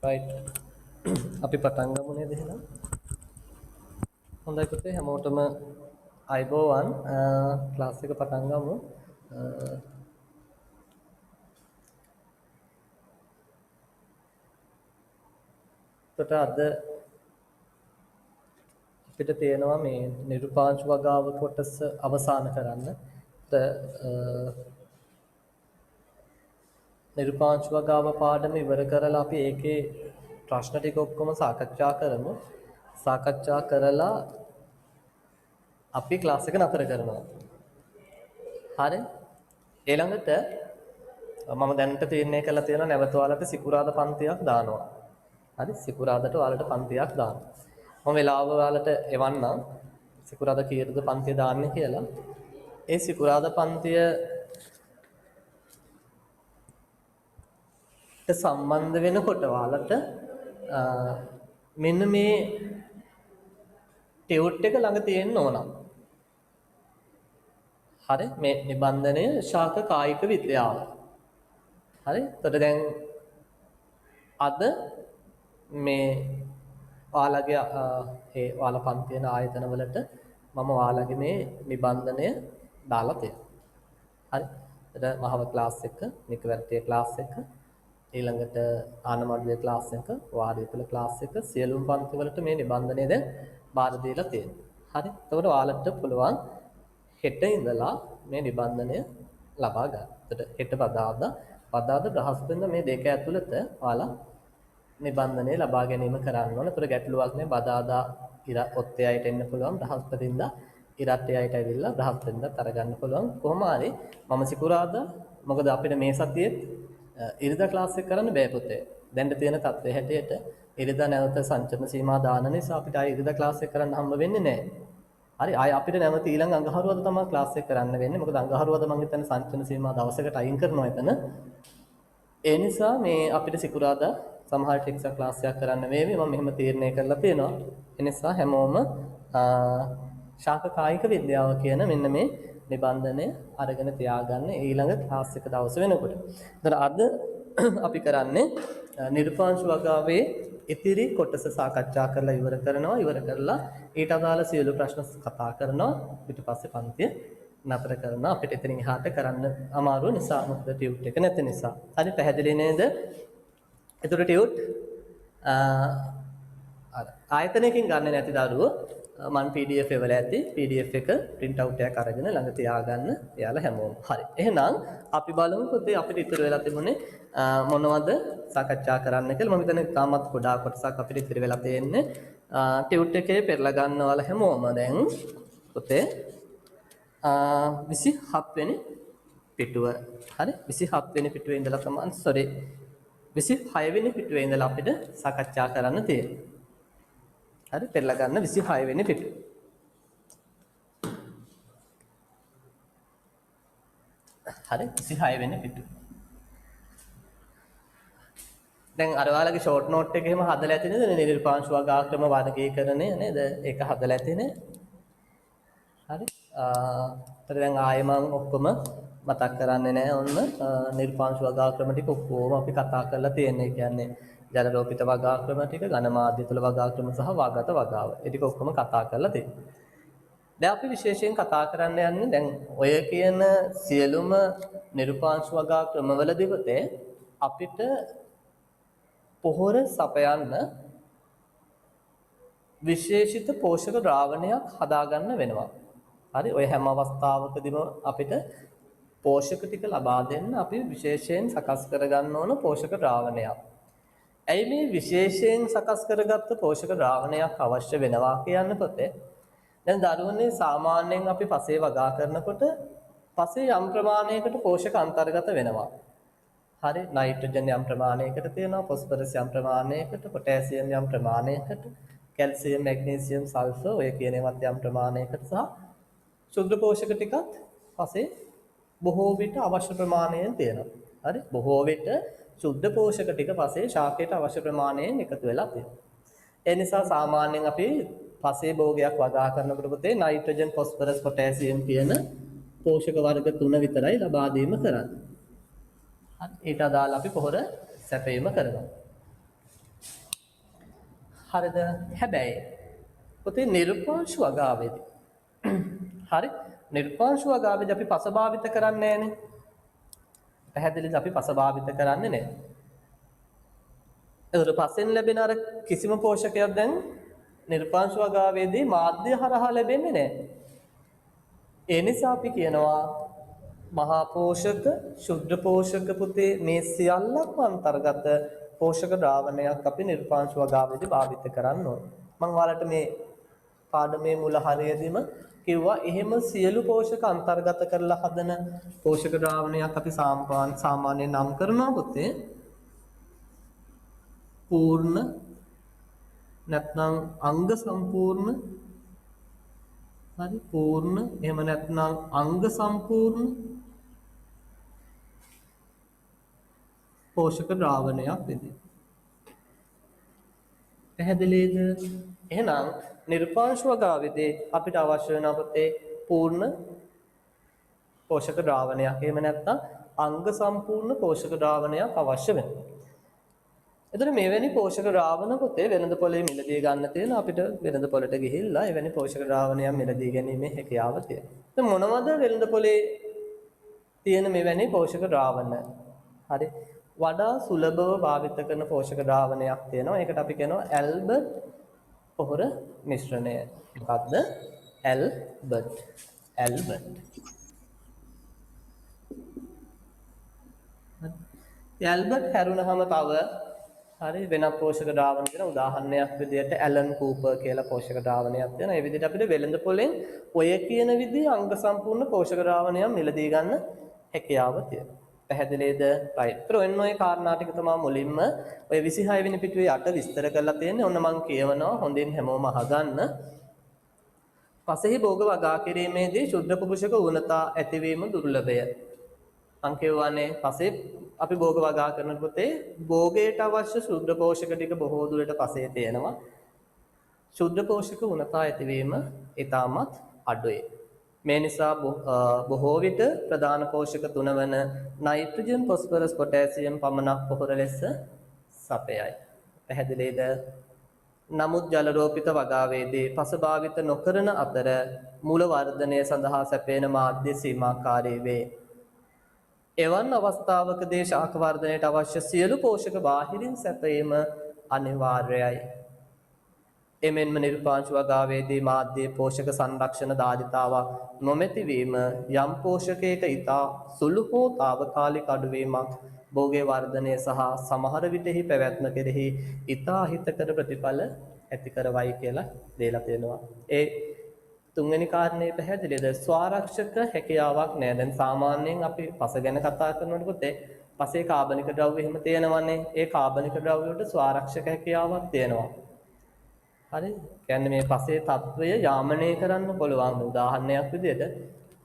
right අපි පටන් ගමු නේද එහෙනම් හොඳයි පුතේ හැමෝටම අයබෝවන් ක්ලාස් එක පටන් ගමු එතකොට අද අපිට තියෙනවා මේ නිරූපාංශ වගාව කොටස අවසන් කරන්න නිරූපාංශ වගාව පාඩම ඉවර කරලා අපි ඒකේ ප්‍රශ්න ටික ඔක්කොම සාකච්ඡා කරමු සාකච්ඡා කරලා අපි ක්ලාස් එක නතර කරනවා. හරි. ඊළඟට මම දැනට තීරණය කළා තියෙනවා නැවත ඔයාලට සිකුරාදා පන්තියක් දානවා. හරි සිකුරාදාට ඔයාලට පන්තියක් දානවා. මම වෙලාව ඔයාලට එවන්නම් සිකුරාදා කීයටද පන්තිය දාන්නේ කියලා. ඒ සිකුරාදා පන්තියට සම්බන්ධ වෙනකොට ඔයාලට මෙන්න මේ ටියුට් එක ළඟ තියෙන්න ඕන. හරි මේ නිබන්ධනය ශාක කායික විද්‍යාව. හරි. එතකොට දැන් අද මේ ඔයාලගේ ඔයාලා පන්තියන ආයතන වලට මම ඔයාලගේ මේ නිබන්ධනය දාලා තියෙනවා. හරි. එතකොට මහව ක්ලාස් එක, නිකවැරටිය ක්ලාස් එක, ඊළඟට ආනමඩුවේ ක්ලාස් එක, වාරියතුල ක්ලාස් එක සියලුම පන්ති වලට මේ නිබන්ධනය දැන් බාර දීලා තියෙනවා. හරි. එතකොට ඔයාලට පුළුවන් හෙට ඉඳලා මේ නිබන්ධනය ලබා ගන්න. එතකොට හෙට බදාදා බ්‍රහස්පතින්දා මේ දෙක ඇතුළත ඔයාලා නිබන්ධනය ලබා ගැනීම කරන්න ඕන. එතකොට ගැටලුවක් නෑ. බදාදා ඉර ඔත්තේ අයට එන්න පුළුවන්. බ්‍රහස්පතින්දා ඉරත් අයට ඇවිල්ලා බ්‍රහස්පතින්දාත් අරගන්න පුළුවන්. කොහොම හරි මම සිකුරාදා මොකද අපිට මේ සතියේ ඉරිදා ක්ලාස් එක කරන්න බෑ පුතේ. දැන් තියෙන තත්ත්වය හැටියට ඉරිදා නැවත සංචරණ සීමා දාන නිසා අපිට ආයෙ ඉරිදා ක්ලාස් එක කරන්න හම්බ වෙන්නේ නෑ. හරි ආයෙ අපිට නැවත ඊළඟ අඟහරුවාදා තමයි ක්ලාස් එක කරන්න වෙන්නේ. මොකද අඟහරුවාදා මම හිතන්නේ සංචරණ සීමා දවසකට අයින් කරනවා එතන. ඒ නිසා මේ අපිට සිකුරාදා සමහර ටෙක්ස්ට් ක්ලාස් එකක් කරන්න වේවි. මම මෙහෙම තීරණය කරලා තියෙනවා. ඒ නිසා හැමෝම ශාක කායික විද්‍යාව කියන මෙන්න මේ නිබන්ධනය අරගෙන තියාගන්න ඊළඟ ක්ලාස් එක දවස වෙනකොට. එතන අද අපි කරන්නේ නිරූපාංශ වගාවේ ඉතිරි කොටස සාකච්ඡා කරලා ඉවර කරනවා. ඉවර කරලා ඊට අදාළ සියලු ප්‍රශ්න කතා කරනවා. ඊට පස්සේ පන්තිය නතර කරනවා. අපිට එතනින් එහාට කරන්න අමාරු නිසා මොකද ටියුට් එක නැති නිසා. හරි පැහැදිලි නේද? ඒතර ටියුට් ආයතනයකින් ගන්න නැති දරුවෝ මම PDF එක වල ඇති PDF එක print out එකක් අරගෙන ළඟ තියාගන්න එයාලා හැමෝම. හරි. එහෙනම් අපි බලමු පුතේ අපිට ඉතුරු වෙලා තිබුණේ මොනවද සාකච්ඡා කරන්න කියලා. මම හිතන්නේ තාමත් ගොඩාක් කොටසක් අපිට ඉතුරු වෙලා තියෙන්නේ. ටියුට් එකේ පෙරලා ගන්නවල හැමෝම දැන් පුතේ 27 වෙනි පිටුව. හරි 27 වෙනි පිටුවේ ඉඳලා තමයි 26 වෙනි පිටුවේ ඉඳලා අපිට සාකච්ඡා කරන්න තියෙන්නේ. හරි පෙරලා ගන්න 26 වෙනි පිටුව. හරි 26 වෙනි පිටුව. දැන් අර ඔයාලගේ ෂෝට් නෝට් එක එහෙම හදලා ඇති නේද? නිරූපාංශ වර්ගාක්‍රම වර්ගීකරණය නේද? ඒක හදලා ඇති නේ. හරි. ඒතර දැන් ආයෙ මම ඔක්කොම මතක් කරන්නේ නැහැ. ඔන්න නිරූපාංශ වර්ගාක්‍රම ටික ඔක්කොම අපි කතා කරලා තියෙනවා. ඒ කියන්නේ ජල රෝපිත වගාක්‍රම ටික, ඝන මාධ්‍ය තුල වගාක්‍රම සහ වාගත වගාව. ඒ ටික ඔක්කොම කතා කරලා තියෙනවා. දැන් අපි විශේෂයෙන් කතා කරන්න යන්නේ දැන් ඔය කියන සියලුම නිරූපාංශ වගාක්‍රම වලදී පුතේ අපිට පොහොර සපයන්න විශේෂිත පෝෂක ද්‍රාවණයක් හදාගන්න වෙනවා. හරි ඔය හැම අවස්ථාවකදීම අපිට පෝෂක ටික ලබා දෙන්න අපි විශේෂයෙන් සකස් කරගන්න ඕන පෝෂක ද්‍රාවණයක්. ඇයි මේ විශේෂයෙන් සකස් කරගත්ත පෝෂක ද්‍රාවණයක් අවශ්‍ය වෙනවා කියන්න පුතේ? දැන් දරුවනේ සාමාන්‍යයෙන් අපි පසේ වගා කරනකොට පසේ යම් ප්‍රමාණයකට පෝෂක අන්තර්ගත වෙනවා. හරි නයිට්‍රජන් යම් ප්‍රමාණයකට තියෙනවා, ෆොස්ෆරස් යම් ප්‍රමාණයකට, පොටෑසියම් යම් ප්‍රමාණයකට, කැල්සියම්, මැග්නීසියම්, සල්ෆර් ඔය කියන ඒවාත් යම් ප්‍රමාණයකට සහ ශුද්ධ පෝෂක ටිකත් පසේ බොහෝ විට අවශ්‍ය ප්‍රමාණයෙන් තියෙනවා. හරි බොහෝ විට ශුද්ධ පෝෂක ටික පසේ ශාකයට අවශ්‍ය ප්‍රමාණයෙන් එකතු වෙලා තියෙනවා. ඒ නිසා සාමාන්‍යයෙන් අපි පසේ භෝගයක් වගා කරනකොට පුතේ නයිට්‍රජන්, ෆොස්ෆරස්, පොටෑසියම් කියන පෝෂක වර්ග 3 විතරයි ලබා දීම කරන්නේ. හරි ඊට අදාළ අපි පොහොර සැපයීම කරනවා. හරිද? හැබැයි පුතේ නිර්පාංශු වගාවේදී හරි නිර්පාංශු වගාවේදී අපි පස භාවිත කරන්නේ නැහනේ. පැහැදිලිද? අපි පස භාවිත කරන්නේ නැහැ. ඒතර පසෙන් ලැබෙන අර කිසිම පෝෂකයක් දැන් නිර්පාංශු වගාවේදී මාධ්‍ය හරහා ලැබෙන්නේ නැහැ. ඒ නිසා අපි කියනවා මහා පෝෂක, ශුද්ධ පෝෂක පුතේ මේ සියල්ලක්ම අන්තර්ගත පෝෂක ද්‍රාවණයක් අපි නිර්පාංශු වගාවේදී භාවිත කරන්න ඕන. මම ඔයාලට මේ පාඩමේ මුල හරියදීම කිව්වා එහෙම සියලු පෝෂක අන්තර්ගත කරලා හදන පෝෂක ද්‍රාවණයක් අපි සාමාන්‍යයෙන් නම් කරනවා පුතේ පූර්ණ නැත්නම් අංග සම්පූර්ණ හරි පූර්ණ එහෙම නැත්නම් අංග සම්පූර්ණ පෝෂක ද්‍රාවණයක් වෙදී. පැහැදිලිද? එහෙනම් නිර්පාංශ වගාවේදී අපිට අවශ්‍ය වෙන අපතේ පූර්ණ පෝෂක ද්‍රාවණයක් එහෙම නැත්නම් අංග සම්පූර්ණ පෝෂක ද්‍රාවණයක් අවශ්‍ය වෙනවා. එතන මෙවැනි පෝෂක ද්‍රාවණ පොතේ වෙළඳ පොලේ මිලදී ගන්න තියෙන අපිට වෙළඳ පොලට ගිහිල්ලා එවැනි පෝෂක ද්‍රාවණයක් මිලදී ගැනීමේ හැකියාව තියෙනවා. දැන් මොනවද වෙළඳ පොලේ තියෙන මෙවැනි පෝෂක ද්‍රාවණ? හරි. වඩා සුලභව භාවිත කරන පෝෂක ද්‍රාවණයක් තියෙනවා. ඒකට අපි කියනවා ඇල්බර්ට් පොහොර මිශ්‍රණය. මොකක්ද? ඇල්බර්ට්. ඇල්බර්ට් හැරුණාම තව හරි වෙනත් පෝෂක ද්‍රාවණ දෙන උදාහරණයක් විදිහට ඇලන් කූපර් කියලා පෝෂක ද්‍රාවණයක් දෙනවා. ඒ විදිහට අපිට වෙළඳ පොලෙන් ඔය කියන විදිහේ අංග සම්පූර්ණ පෝෂක ද්‍රාවණයක් මිලදී ගන්න හැකියාව තියෙනවා. පැහැදිලිද? රයිට්. ඒතර ඔන්න ඔය කාරණා ටික තමයි මුලින්ම ඔය 26 වෙනි පිටුවේ යට විස්තර කරලා තියෙන්නේ. ඔන්න මම කියවනවා හොඳින් හැමෝම අහගන්න. පසෙහි භෝග වගා කිරීමේදී ශුද්ධ පුරුෂක ඌනතා ඇතිවීම දුර්ලභය. මං කියවන්නේ පසේ අපි භෝග වගා කරන පොතේ භෝගයට අවශ්‍ය ශුද්ධ පෝෂක ටික බොහෝ දුරට පසේ තියෙනවා. ශුද්ධ පෝෂක ඌනතා ඇතිවීම ඊටමත් අඩුයි. මේ නිසා බොහෝ විට ප්‍රධාන පෝෂක තුන වන නයිට්‍රජන්, ෆොස්ෆරස්, පොටෑසියම් පමණක් පොහොර ලෙස සපයයි. පැහැදිලිද? නමුත් ජල රෝපිත වගාවේදී පස භාවිත නොකරන අතර මූල වර්ධනය සඳහා සැපේන මාධ්‍ය සීමාකාරී වේ. එවන් අවස්ථාවකදී ශාක වර්ධනයට අවශ්‍ය සියලු පෝෂක බාහිරින් සැපයීම අනිවාර්යයි. එමෙන්ම නිර්පාංශ වගාවේදී මාධ්‍ය පෝෂක සංරක්ෂණ දාදිතාවක් නොමැති වීම යම් පෝෂකයක ඊතා සුළු හෝ తాවකාලික අඩුවීමක් භෝගයේ වර්ධනය සහ සමහර විටෙහි පැවැත්ම කෙරෙහි ඊතා හිතකර ප්‍රතිඵල ඇති කරවයි කියලා දෙලා තියෙනවා. ඒ තුන්වෙනි කාරණේ පැහැදිලිද? ස්වාරක්ෂක හැකියාවක් නෑ. දැන් සාමාන්‍යයෙන් අපි පස ගැන කතා කරනකොට පසේ කාබනික ද්‍රව්‍ය එහෙම තියෙනවනේ. ඒ කාබනික ද්‍රව්‍ය වලට ස්වාරක්ෂක හැකියාවක් තියෙනවා. හරි? කියන්නේ මේ පසේ තත්වය යාමනය කරන්න පුළුවන්. උදාහරණයක් විදිහට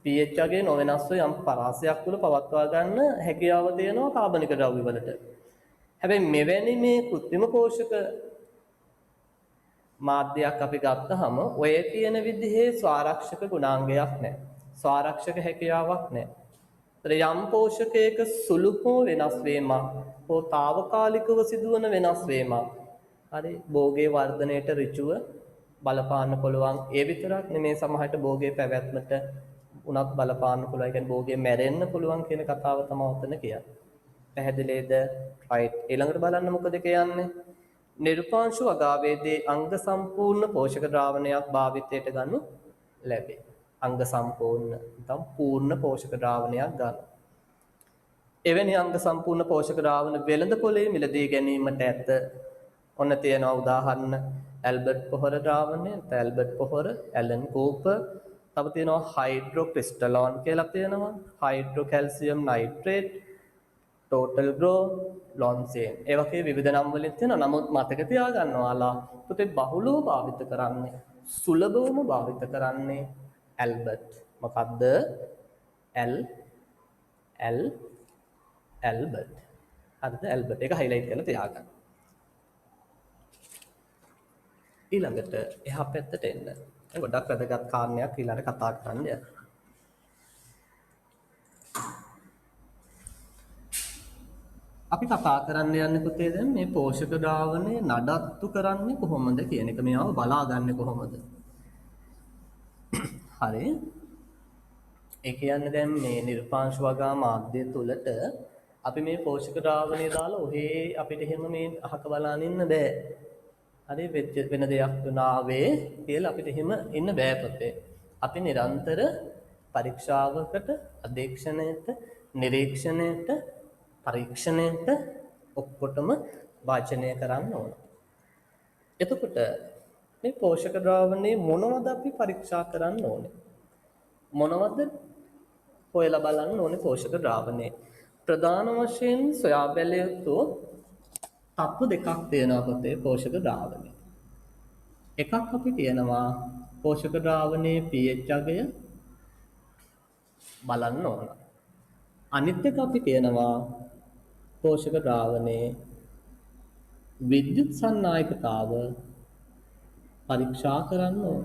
pH අගේ නොවෙනස්ව යම් පරාසයක් තුළ පවත්වා ගන්න හැකියාව තියෙනවා කාබනික ද්‍රව්‍ය වලට. හැබැයි මෙවැනි මේ කෘත්‍රිම පෝෂක මාධ්‍යයක් අපි ගත්තහම ඔය තියෙන විදිහේ ස්වාරක්ෂක ගුණාංගයක් නැහැ. ස්වාරක්ෂක හැකියාවක් නැහැ. ඒතර යම් පෝෂකයක සුළු හෝ වෙනස් වීමක් හෝ తాවකාලිකව සිදුවන වෙනස් වීමක් හරි භෝගයේ වර්ධනයට ඍජුව බලපාන්න පුළුවන්. ඒ විතරක් නෙමේ සමහරට භෝගයේ පැවැත්මට උනත් බලපාන්න පුළුවන්. ඒ කියන්නේ භෝගයේ මැරෙන්න පුළුවන් කියන කතාව තමයි උතන කියන්නේ. පැහැදිලිද? රයිට්. ඊළඟට බලන්න මොකද කියන්නේ? නිර්පාංශු වගාවේදී අංග සම්පූර්ණ පෝෂක ද්‍රාවණයක් භාවිතයට ගනු ලැබේ. අංග සම්පූර්ණ නැත්නම් පූර්ණ පෝෂක ද්‍රාවණයක් ගන්න. එවැනි අංග සම්පූර්ණ පෝෂක ද්‍රාවණ වෙළඳ පොලේ මිලදී ගැනීමට ඇත. ඔන්න තියෙනවා උදාහරණ ඇල්බර්ට් පොහොර ද්‍රාවණය, ඇල්බර්ට් පොහොර, ඇලන් කූපර්, තව තියෙනවා හයිඩ්‍රොක්‍රිස්ටලෝන් කියලා තියෙනවා, හයිඩ්‍රොකැල්සියම් නයිට්‍රේට්, ටෝටල් ග්‍රෝ, ලොන්සේන්. ඒ වගේ විවිධ නම් වලින් තියෙනවා. නමුත් මතක තියාගන්න ඔයාලා පුතේ බහුලව භාවිත කරන්නේ, සුලභවම භාවිත කරන්නේ ඇල්බර්ට්. මොකද්ද? ඇල්බර්ට්. හරිද? ඇල්බර්ට් එක හයිලයිට් කරලා තියාගන්න. ඊළඟට එහා පැත්තට එන්න. ගොඩක් වැදගත් කාරණයක් ඊළඟට කතා කරන්න යනවා. අපි කතා කරන්න යන්නේ පුතේ දැන් මේ පෝෂක ද්‍රාවණය නඩත්තු කරන්නේ කොහොමද කියන එක මෙයාව බලාගන්නේ කොහොමද? හරි. ඒ කියන්නේ දැන් මේ නිර්පාංශ වගා මාධ්‍ය තුලට අපි මේ පෝෂක ද්‍රාවණය දාලා ඔහේ අපිට එහෙම මේ අහක බලන් ඉන්න බෑ. හරි වෙන දෙයක් වුණාවේ කියලා අපිට එහෙම ඉන්න බෑ පුතේ. අපි නිරන්තර පරීක්ෂාවකට, අධීක්ෂණයට, නිරීක්ෂණයට, පරීක්ෂණයට ඔක්කොටම වාචනය කරන්න ඕන. එතකොට මේ පෝෂක ද්‍රාවණේ මොනවද අපි පරීක්ෂා කරන්න ඕනේ? මොනවද හොයලා බලන්න ඕනේ පෝෂක ද්‍රාවණේ? ප්‍රධාන වශයෙන් සොයා බැලිය යුතු තත්ත්ව දෙකක් තියෙනවා පුතේ පෝෂක ද්‍රාවණේ. එකක් අපි කියනවා පෝෂක ද්‍රාවණයේ pH අගය බලන්න ඕන. අනිත් එක අපි කියනවා පෝෂක ද්‍රාවණයේ විද්‍යුත් සන්නායකතාව පරීක්ෂා කරන්න ඕන.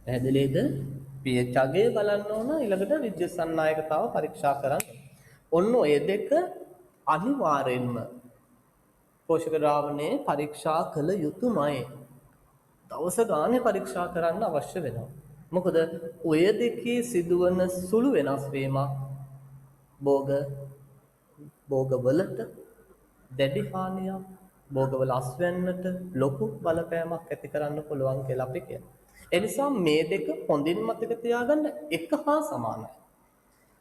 පැහැදිලිද? pH අගය බලන්න ඕන ඊළඟට විද්‍යුත් සන්නායකතාව පරීක්ෂා කරන්න. ඔන්න ඔය දෙක අනිවාර්යෙන්ම පෝෂක ද්‍රාවණයේ පරීක්ෂා කළ යුතුමයි. දවස ගානේ පරීක්ෂා කරන්න අවශ්‍ය වෙනවා. මොකද ඔය දෙකේ සිදුවන සුළු වෙනස් වීමක් භෝගවලට දැඩි හානියක් භෝගවල අස්වැන්නට ලොකු බලපෑමක් ඇති කරන්න පුළුවන් කියලා අපි කියනවා. ඒ නිසා මේ දෙක හොඳින් මතක තියාගන්න එක හා සමානයි.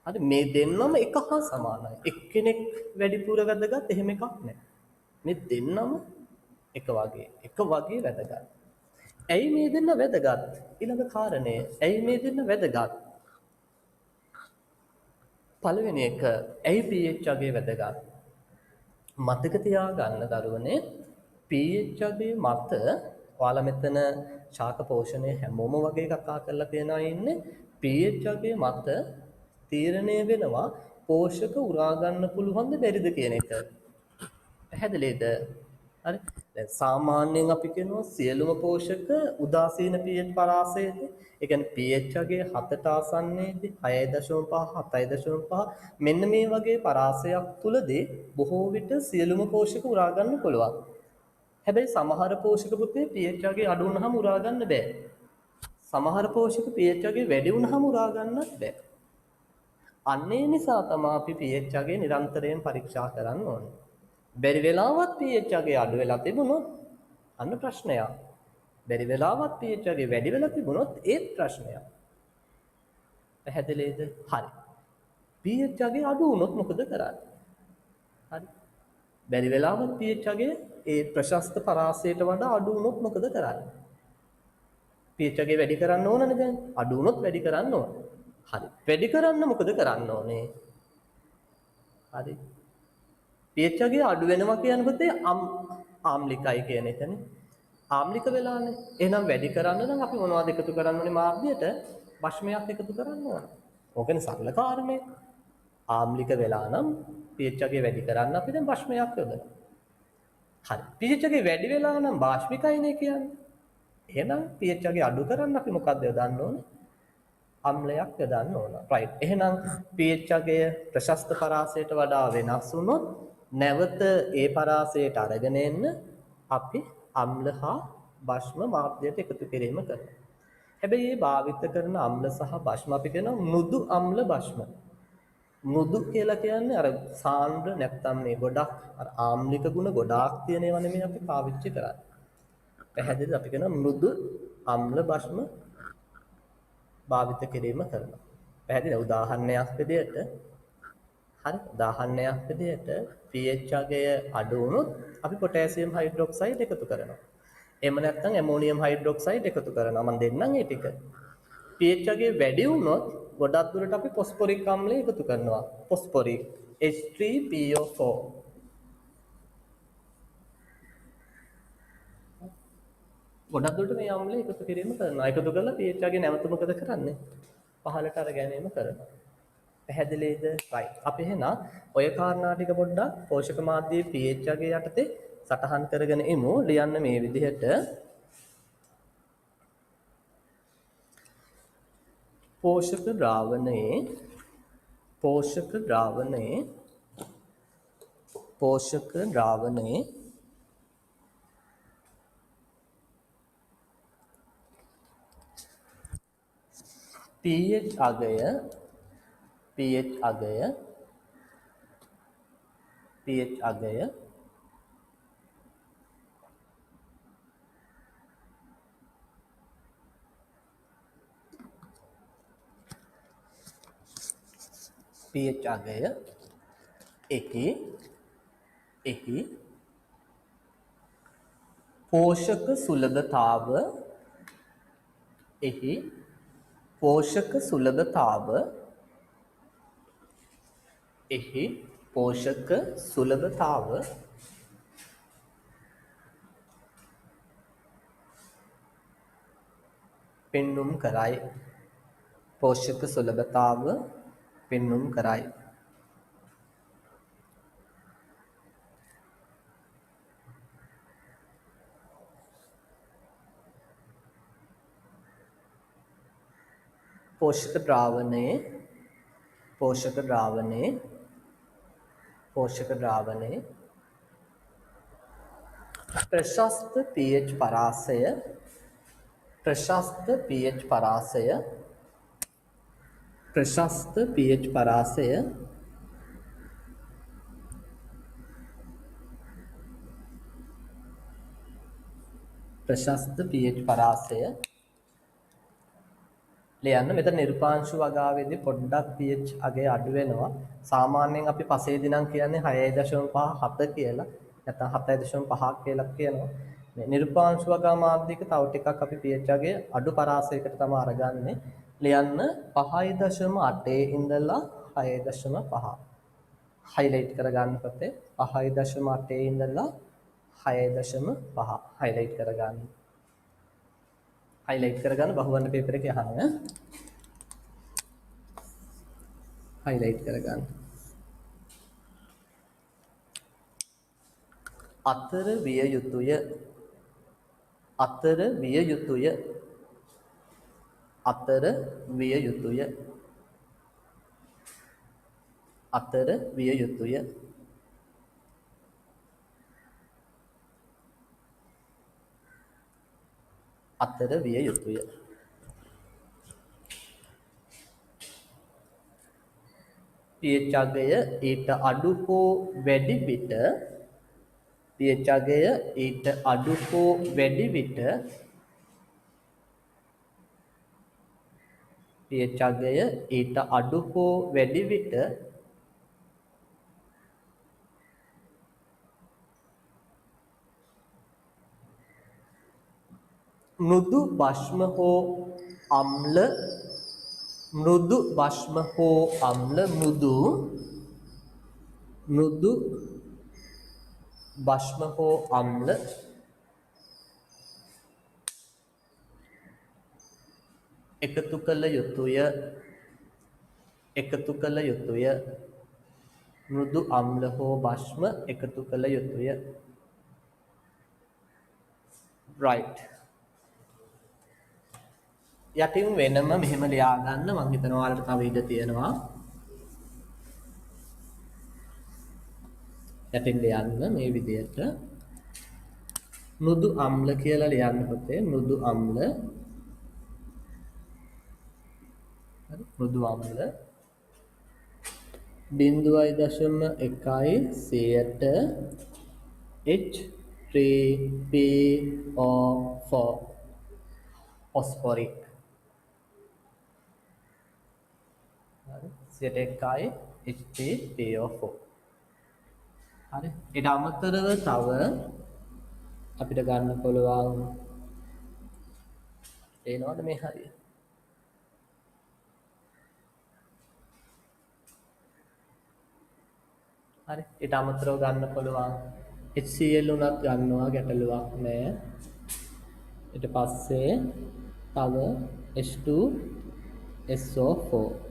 හරි මේ දෙන්නම එක හා සමානයි. එක්කෙනෙක් වැඩිපුර වැදගත් එහෙම එකක් නැහැ. මේ දෙන්නම එක වගේ වැදගත්. ඇයි මේ දෙන්න වැදගත්? ඊළඟ කාරණය. ඇයි මේ දෙන්න වැදගත්? පළවෙනි එක ඇයි pH අගය වැදගත්? මතක තියාගන්න දරුවනේ pH අගය මත ඔයාලා මෙතන ශාක පෝෂණය හැමෝම වගේ කතා කරලා තියනවා ඉන්නේ pH අගය මත තීරණය වෙනවා පෝෂක උරා ගන්න පුළුවන්ද බැරිද කියන එක. පැහැදිලිද? හරි. දැන් සාමාන්‍යයෙන් අපි කියනවා සියලුම පෝෂක උදාසීන pH පරාසයේදී ඒ කියන්නේ pH අගය 7ට ආසන්නයේදී 6.5 7.5 මෙන්න මේ වගේ පරාසයක් තුලදී බොහෝ විට සියලුම පෝෂක උරා ගන්න පුළුවන්. හැබැයි සමහර පෝෂක පුතේ pH අගය අඩු වුනහම උරා ගන්න බෑ. සමහර පෝෂක pH අගය වැඩි වුනහම උරා ගන්නත් බෑ. අන්න ඒ නිසා තමයි අපි pH අගය නිරන්තරයෙන් පරීක්ෂා කරන්න ඕනේ. බැරි වෙලාවත් pH අගය අඩු වෙලා තිබුණොත් අන්න ප්‍රශ්නයක්. බැරි වෙලාවත් pH අගය වැඩි වෙලා තිබුණොත් ඒත් ප්‍රශ්නයක්. පැහැදිලිද? හරි. pH අගය අඩු වුණොත් මොකද කරන්නේ? හරි. බැරි වෙලාවත් pH අගය ඒ ප්‍රශස්ත පරාසයට වඩා අඩු වුණොත් මොකද කරන්නේ? pH අගය වැඩි කරන්න ඕනනේ දැන්. අඩු වුණොත් වැඩි කරන්න ඕන. හරි. වැඩි කරන්න මොකද කරන්න ඕනේ? හරි. pH අගය අඩු වෙනවා කියන්නේ පුතේ ආම්ලිකයි කියන එකනේ. ආම්ලික වෙලානේ. එහෙනම් වැඩි කරන්න නම් අපි මොනවද එකතු කරන්න ඕනේ මාධ්‍යයට? භස්මයක් එකතු කරන්න ඕන. ඕකනේ සරල කාරණේ. ආම්ලික වෙලා නම් pH අගය වැඩි කරන්න අපි දැන් භස්මයක් යොදනවා. හරි. pH අගය වැඩි වෙලා නම් භාෂ්මිකයිනේ කියන්නේ. එහෙනම් pH අගය අඩු කරන්න අපි මොකක්ද යොදන්න ඕනේ? අම්ලයක් යොදන්න ඕන. right. එහෙනම් pH අගය ප්‍රශස්ත පරාසයට වඩා වෙනස් වුණොත් නැවත ඒ පරාසයට අරගෙන එන්න අපි අම්ල හා භස්ම මාධ්‍යයට එකතු කිරීම කරනවා. හැබැයි මේ භාවිත කරන අම්ල සහ භස්ම අපි කියනවා මෘදු අම්ල භස්ම. මෘදු කියලා කියන්නේ අර සාන්ද්‍ර නැත්නම් මේ ගොඩක් අර ආම්ලික ගුණ ගොඩාක් තියෙන ඒවා නෙමෙයි අපි පාවිච්චි කරන්නේ. පැහැදිලිද? අපි කියනවා මෘදු අම්ල භස්ම භාවිත කිරීම කරනවා. පැහැදිලිද? උදාහරණයක් විදිහට හරි උදාහරණයක් විදිහට pH අගය අඩු වුණොත් අපි පොටෑසියම් හයිඩ්‍රොක්සයිඩ් එකතු කරනවා. එහෙම නැත්නම් ඇමෝනියම් හයිඩ්‍රොක්සයිඩ් එකතු කරනවා. මම දෙන්නම් ඒ ටික. pH අගය වැඩි වුණොත් ගොඩක් දුරට අපි ෆොස්ෆොරික් අම්ලය එකතු කරනවා. ෆොස්ෆොරික් H3PO4. ගොඩක් දුරට මේ අම්ලය එකතු කිරීම කරනවා. එකතු කරලා pH අගය නැවත මොකද කරන්නේ? පහළට අර ගැනීම කරනවා. පැහැදිලිද? right. අපි එහෙනම් ඔය කාරණා ටික පොඩ්ඩක් පෝෂක මාධ්‍යයේ pH අගය යටතේ සටහන් කරගෙන ඉමු. ලියන්න මේ විදිහට පෝෂක ද්‍රාවණයේ पोषक द्रावणे pH අගය එහි පෝෂක සුලභතාව පෙන්නුම් කරයි. පෝෂක සුලභතාව පෙන්නුම් කරයි. पोषक द्रावणे प्रशस्त pH परासय ලියන්න. මෙතන නිර්පාංශු වගාවේදී පොඩ්ඩක් pH අගය අඩු වෙනවා. සාමාන්‍යයෙන් අපි පසේදී නම් කියන්නේ 6.57 කියලා. නැත්නම් 7.5ක් කියලා කියනවා. මේ නිර්පාංශු වගා මාධ්‍යයක තව ටිකක් අපි pH අගය අඩු පරාසයකට තමයි අරගන්නේ. ලියන්න 5.8 ඉඳලා 6.5. highlight කරගන්න පොතේ 5.8 ඉඳලා 6.5 highlight කරගන්න. highlight කරගන්න බහුවර්ණ පේපර් එකේ අහන්න. highlight කරගන්න. අතර විය යුතුය. pH අගය ඊට අඩු හෝ වැඩි විට මෘදු භෂ්ම හෝ අම්ල එකතු කළ යුතුය. මෘදු අම්ල හෝ භෂ්ම එකතු කළ යුතුය. right. යටින් වෙනම මෙහෙම ලියා ගන්න. මම හිතනවා ඔයාලට තව ඉඩ තියෙනවා. යටින් ලියන්න මේ විදිහට මෘදු අම්ල කියලා ලියන්න පුතේ. මෘදු අම්ල 0.1% H3PO4 phosphoric. 0.1 H3PO4. හරි. ඊට අමතරව තව අපිට ගන්න පුළුවන් එනවද මේ හරිය? හරි. ඊට අමතරව ගන්න පුළුවන් HCl උනත් ගන්නවා ගැටලුවක් නෑ. ඊට පස්සේ තව H2SO4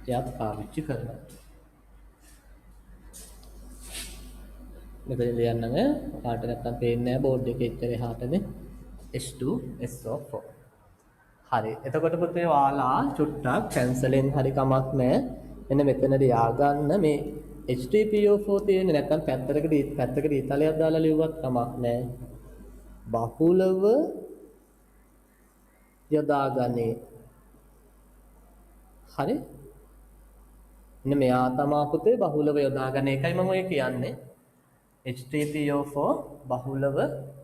යත් පාවිච්චි කරනවා. මෙතන ලියන්නම කාට නැත්තම් පේන්නේ නැහැ බෝඩ් එකේ ඉතර එහාටනේ H2SO4. හරි. එතකොට පුතේ ඔයාලා චුට්ටක් කැන්සලෙන් හරි කමක් නැහැ. මෙන්න මෙතන ලියාගන්න මේ H3PO4 තියෙන්නේ නැත්නම් පැත්තකට ඊතලයක් දාලා ලියුවත් කමක් නැහැ. බහුලව යොදාගන්නේ. හරි? මෙන්න මෙයා තමා පුතේ බහුලව යොදාගන්න. ඒකයි මම ඔය කියන්නේ. H3PO4 බහුලව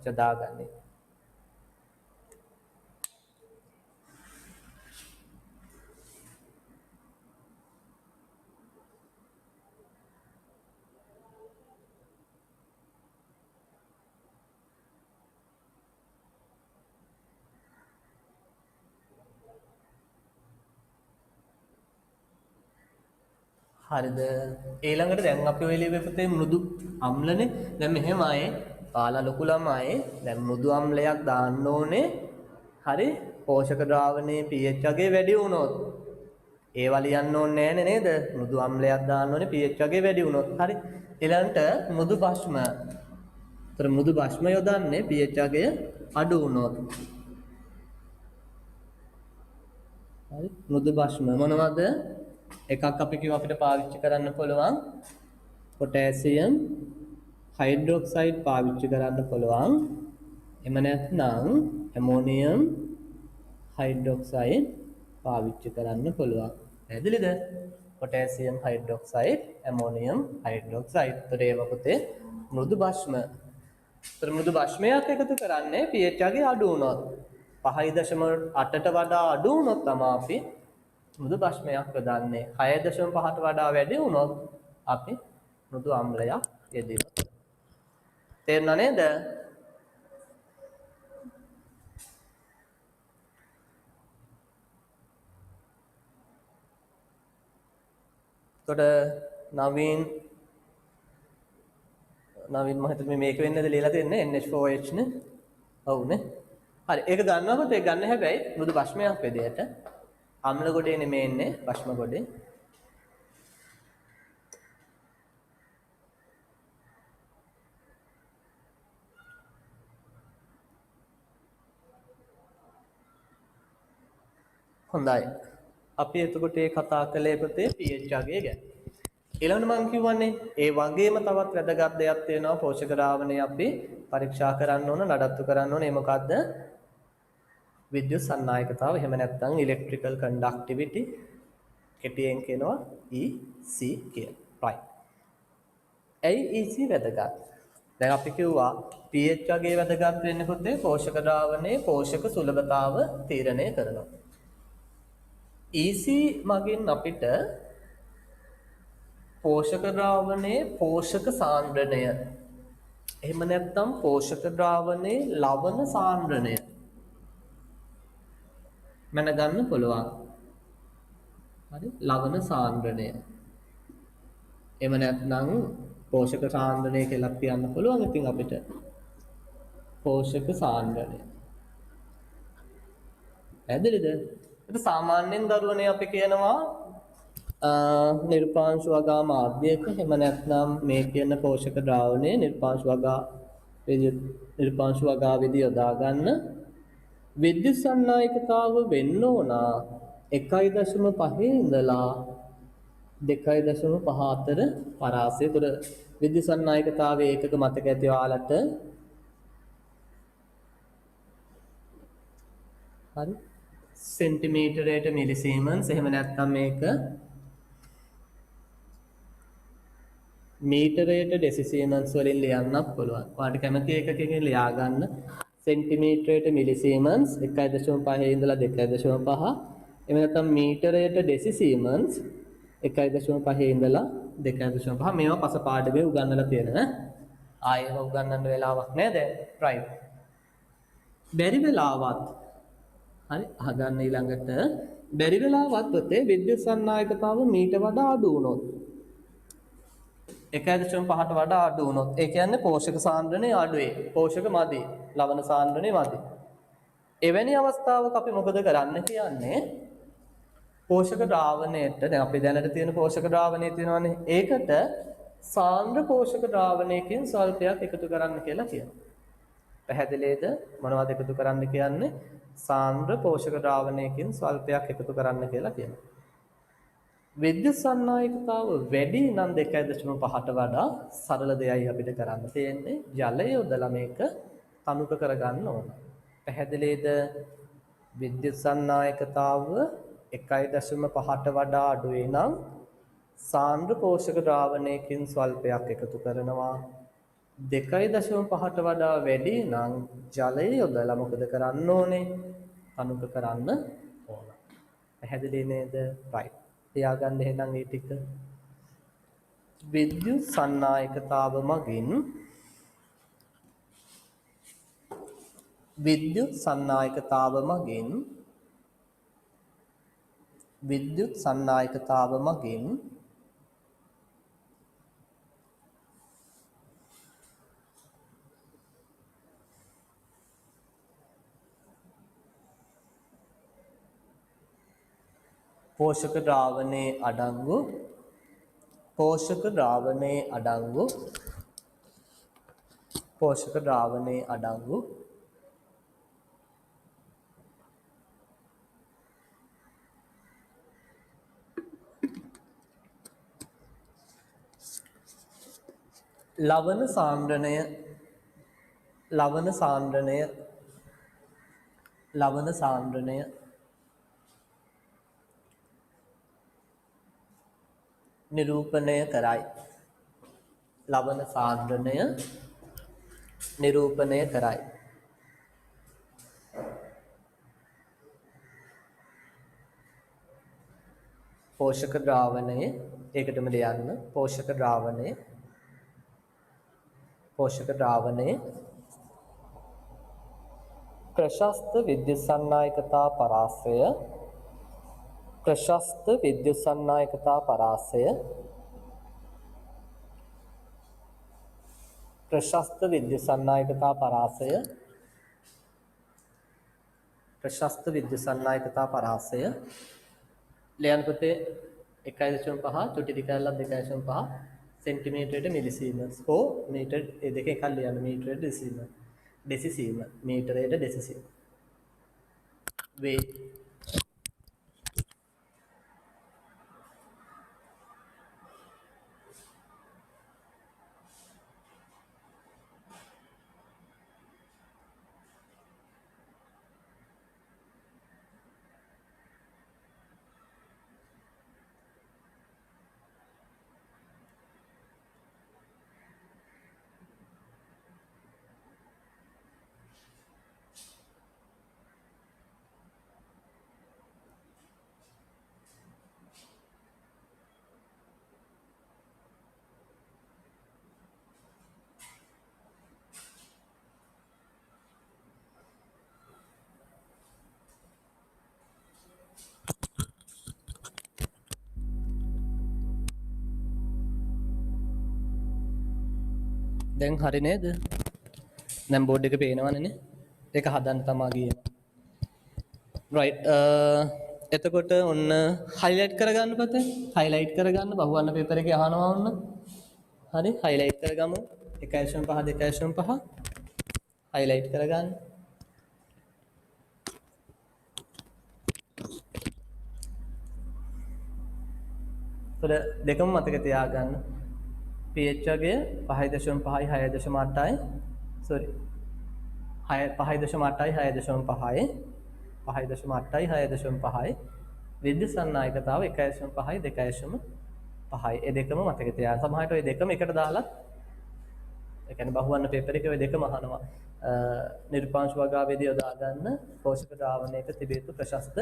යොදාගන්නේ. හරිද ඊළඟට දැන් අපි ඔය ලියුවේ පුතේ මෘදු අම්ලනේ දැන් මෙහෙමයි කාලා ලොකු ළමයි දැන් මෘදු අම්ලයක් දාන්න ඕනේ හරි පෝෂක ද්‍රාවණයේ pH අගය වැඩි වුණොත් ඒවා ලියන්න ඕනේ නෑනේ නේද මෘදු අම්ලයක් දාන්න ඕනේ pH අගය වැඩි වුණොත් හරි ඊළඟට මෘදු භස්ම ତර මෘදු භස්ම යොදන්නේ pH අගය අඩු වුණොත් හරි මෘදු භස්ම මොනවද එකක් අපි කිව්ව අපිට පාවිච්චි කරන්න පුළුවන් පොටෑසියම් හයිඩ්‍රොක්සයිඩ් පාවිච්චි කරන්න පුළුවන් එහෙම නැත්නම් ඇමෝනියම් හයිඩ්‍රොක්සයිඩ් පාවිච්චි කරන්න පුළුවන් පැහැදිලිද පොටෑසියම් හයිඩ්‍රොක්සයිඩ් ඇමෝනියම් හයිඩ්‍රොක්සයිඩ් උතර ඒවා පුතේ මෘදු භස්ම උතර මෘදු භස්මයක් එකතු කරන්නේ pH අගය අඩු වුණොත් 5.8ට වඩා අඩු වුණොත් තමයි අපි මෘදු භස්මයක් යොදන්නේ 6.5ට වඩා වැඩි වුණොත් අපි මෘදු අම්ලයක් යෙදෙනවා. තේරුණා නේද? එතකොට නවීන් මම හිතුවේ මේක වෙන්නද ලියලා තියෙන්නේ NH4H නේ. ඔව් නේ. හරි ඒක ගන්නවද ඒක ගන්න හැබැයි මෘදු භස්මයක් විදියට අම්ල ගොඩේ නෙමෙයි එන්නේ භස්ම ගොඩේ. හොඳයි. අපි එතකොට මේ කතා කළේ පුතේ pH අගය ගැන. ඊළඟට මම කියවන්නේ ඒ වගේම තවත් වැදගත් දෙයක් තියෙනවා පෝෂක ද්‍රාවණය අපි පරීක්ෂා කරන්න ඕන නඩත්තු කරන්න ඕනේ මොකද්ද? විද්‍යුත් සන්නායකතාව එහෙම නැත්නම් ඉලෙක්ට්‍රිකල් කන්ඩක්ටිවිටි කෙටියෙන් කියනවා EC කියලා. right. ඇයි EC වැදගත්? දැන් අපි කිව්වා pH අගය වැදගත් වෙන්නේ පුතේ පෝෂක ද්‍රාවණයේ පෝෂක සුලභතාව තීරණය කරනවා. EC මගින් අපිට පෝෂක ද්‍රාවණයේ පෝෂක සාන්ද්‍රණය එහෙම නැත්නම් පෝෂක ද්‍රාවණයේ ලවණ සාන්ද්‍රණය මැනගන්න පුළුවන්. හරි ලවණ සාන්ද්‍රණය. එහෙම නැත්නම් පෝෂක සාන්ද්‍රණය කියලා කියන්න පුළුවන් ඉතින් අපිට. පෝෂක සාන්ද්‍රණය. පැහැදිලිද? ඒක සාමාන්‍යයෙන් දරුවනේ අපි කියනවා නිර්පාංශු වගා මාධ්‍යයක එහෙම නැත්නම් මේ කියන පෝෂක ද්‍රාවණයේ නිර්පාංශු වගා විදි යොදා ගන්න විද්‍යුත් සන්නායකතාව වෙන්න ඕන 1.5 ඉඳලා 2.5 අතර පරාසය. ඒතර විද්‍යුත් සන්නායකතාවයේ ඒකක මතක ඇති ඔයාලට හරි සෙන්ටිමීටරයට මිලිසීමන්ස් එහෙම නැත්නම් මේක මීටරයට ඩෙසිසීමන්ස් වලින් ලියන්නත් පුළුවන්. ඔයාලට කැමති එකකින් ලියා ගන්න. සෙන්ටිමීටරයට මිලිසීමන්ස් 1.5 ඉඳලා 2.5. එහෙම නැත්නම් මීටරයට ඩෙසිසීමන්ස් 1.5 ඉඳලා 2.5. මේවා පස පාඩමේ උගන්වලා තියෙනවා. ආයෙම උගන්වන්න වෙලාවක් නැහැ දැන්. right. බැරි වෙලාවත් හරි අහගන්න ඊළඟට බැරි වෙලාවත් ඔතේ විද්‍යුත් සන්නායකතාව මීට වඩා අඩු වුණොත් 1.5ට වඩා අඩු වුණොත් ඒ කියන්නේ පෝෂක සාන්ද්‍රණය අඩුවේ. පෝෂක මදි. ලවණ සාන්ද්‍රණය මදි. එවැනි අවස්ථාවක අපි මොකද කරන්න කියන්නේ? පෝෂක ද්‍රාවණයට දැන් අපි දැනට තියෙන පෝෂක ද්‍රාවණය තියෙනවානේ. ඒකට සාන්ද්‍ර පෝෂක ද්‍රාවණයකින් ස්වල්පයක් එකතු කරන්න කියලා කියනවා. පැහැදිලිද? මොනවද එකතු කරන්න කියන්නේ? සාන්ද්‍ර පෝෂක ද්‍රාවණයකින් ස්වල්පයක් එකතු කරන්න කියලා කියනවා. විද්‍යුත් සන්නායකතාව වැඩි නම් 2.5ට වඩා සරල දෙයයි අපිට කරන්න තියෙන්නේ. ජලය යොදලා මේක තනුක කරගන්න ඕන. පැහැදිලිද? විද්‍යුත් සන්නායකතාව 1.5ට වඩා අඩු නම් සාන්ද්‍ර පෝෂක ද්‍රාවණයකින් ස්වල්පයක් එකතු කරනවා. 2.5ට වඩා වැඩි නම් ජලය යොදලා මොකද කරන්න ඕනේ? තනුක කරන්න ඕන. පැහැදිලි නේද? right. තියාගන්න එහෙනම් මේ ටික. විද්‍යුත් සන්නායකතාව මගින් විද්‍යුත් සන්නායකතාව මගින් විද්‍යුත් සන්නායකතාව මගින් පෝෂක ද්‍රාවණයේ අඩංගු පෝෂක ද්‍රාවණයේ අඩංගු ලවණ සාන්ද්‍රණය නිරූපණය කරයි. ලවණ සාන්ද්‍රණය නිරූපණය කරයි. පෝෂක ද්‍රාවණයේ ඒකටම ලියන්න. පෝෂක ද්‍රාවණයේ ප්‍රශස්ත විද්‍යුත් සන්නායකතා පරාසය ප්‍රශස්ත විද්‍යුත් සන්නායකතා පරාසය ලියන්න පුතේ 1.5 චුටි දිගහැරලා 2.5 සෙන්ටිමීටරයට මිලිසීමර්ස් හෝ මීටර් ඒ දෙක එකක් ලියන්න. මීටරයට ඩෙසිසීම මීටරයට ඩෙසිසීම වේ. දැන් හරි නේද? දැන් බෝඩ් එක පේනවනේ. ඒක හදන්න තමයි ගියේ. right එතකොට ඔන්න highlight කරගන්න පුතේ. highlight කරගන්න බහුවර්ණ පේපර් එකේ අහනවා ඔන්න. හරි highlight කරගමු. 1.5 2.5 highlight කරගන්න. දෙකම මතක තියාගන්න. pH වර්ගය 5.5යි 6.8යි sorry 5.8යි 6.5යි 5.8යි 6.5යි විද්‍යුත් සන්නායකතාව 1.5යි 2.5යි ඒ දෙකම මතක තියාගන්න. සමහරවිට ඔය දෙකම එකට දාලා ඒ කියන්නේ බහුවර්ණ පේපර් එකේ ඔය දෙකම අහනවා. නිර්පාංශ වගාවේදී යොදා ගන්න පෝෂක ද්‍රාවණයක තිබිය යුතු ප්‍රශස්ත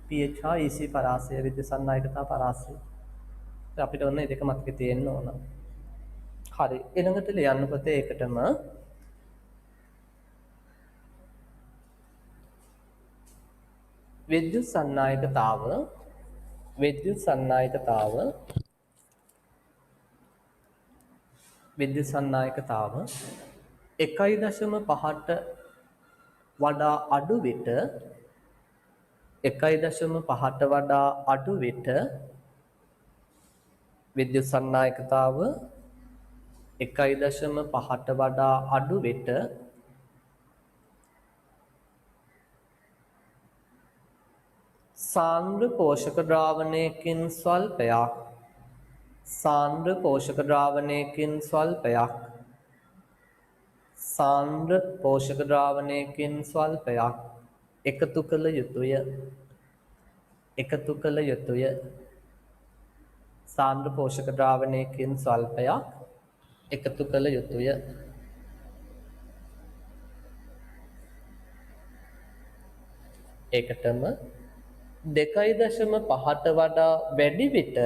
pH හා EC පරාසය විද්‍යුත් සන්නායකතා පරාසය. අපිට ඔන්න මේ දෙක මතක තියෙන්න ඕන. හරි ඊළඟට ලියන්න පුතේ ඒකටම විද්‍යුත් සන්නායකතාව 1.5ට වඩා අඩු විට 1.5ට වඩා අඩු විට විද්‍යුත් සන්නායකතාව 1.5ට වඩා අඩු විට සාන්ද්‍ර පෝෂක ද්‍රාවණයකින් ස්වල්පයක් සාන්ද්‍ර පෝෂක ද්‍රාවණයකින් ස්වල්පයක් සාන්ද්‍ර පෝෂක ද්‍රාවණයකින් ස්වල්පයක් එකතු කළ යුතුය එකතු කළ යුතුය සාන්ද්‍ර පෝෂක ද්‍රාවණයකින් ස්වල්පයක් එකතු කළ යුතුය ඒකටම 2.5ට වඩා වැඩි විට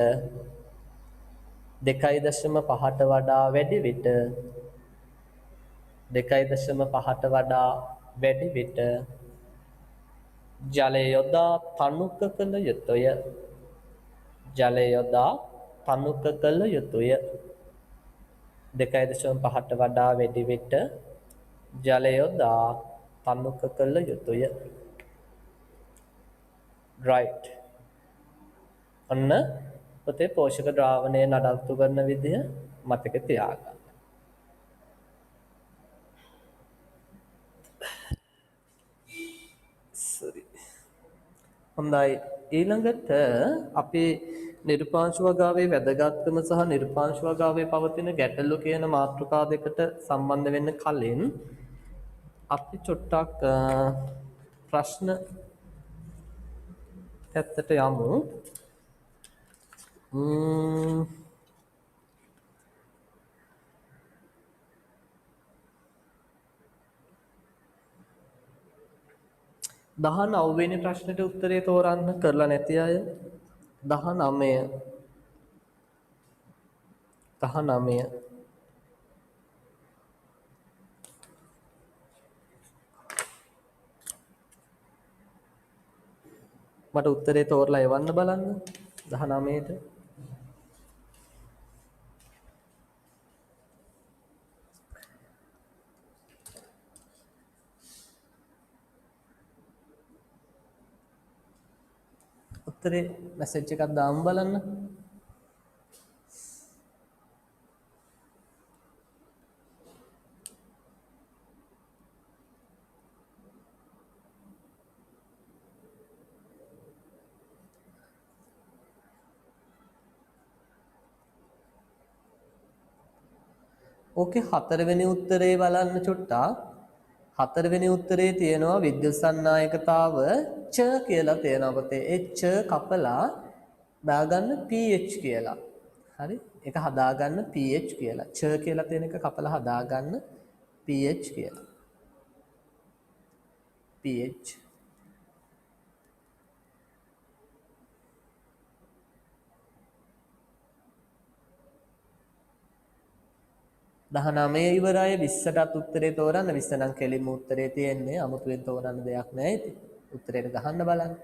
2.5ට වඩා වැඩි විට 2.5ට වඩා වැඩි විට ජලය යොදා තනුක කළ යුතුය ජලය යොදා තනුක කළ යුතුය 2.5ට වඩා වැඩි විට ජලය යොදා තනුක කළ යුතුය right ඔන්න පොතේ පෝෂක ද්‍රාවණය නඩත්තු කරන විදිහ මතක තියාගන්න හොඳයි ඊළඟට අපි නිර්පාංශ වගාවේ වැදගත්කම සහ නිර්පාංශ වගාවේ පවතින ගැටලු කියන මාතෘකා දෙකට සම්බන්ධ වෙන්න කලින් අපි චුට්ටක් ප්‍රශ්න පැත්තට යමු දහ නවවෙනි ප්‍රශ්නෙට උත්තරේ තෝරන්න කරලා නැති අය 19 මට උත්තරේ තෝරලා එවන්න බලන්න 19ට උත්තරේ මැසේජ් එකක් දාමු බලන්න ඕකේ හතරවෙනි උත්තරේ බලන්න චුට්ටක් හතරවෙනි උත්තරේ තියෙනවා විද්‍යුත් සන්නායකතාව ච කියලා තියෙනවා පුතේ ඒ ච කපලා දාගන්න pH කියලා හරි ඒක හදාගන්න pH කියලා ච කියලා තියෙන එක කපලා හදාගන්න pH කියලා pH 19 ඉවරයි 20ටත් උත්තරේ තෝරන්න 20 නම් කෙලින්ම උත්තරේ තියෙන්නේ අමුතුවෙන් තෝරන්න දෙයක් නැහැ ඉතින් උත්තරේට ගහන්න බලන්න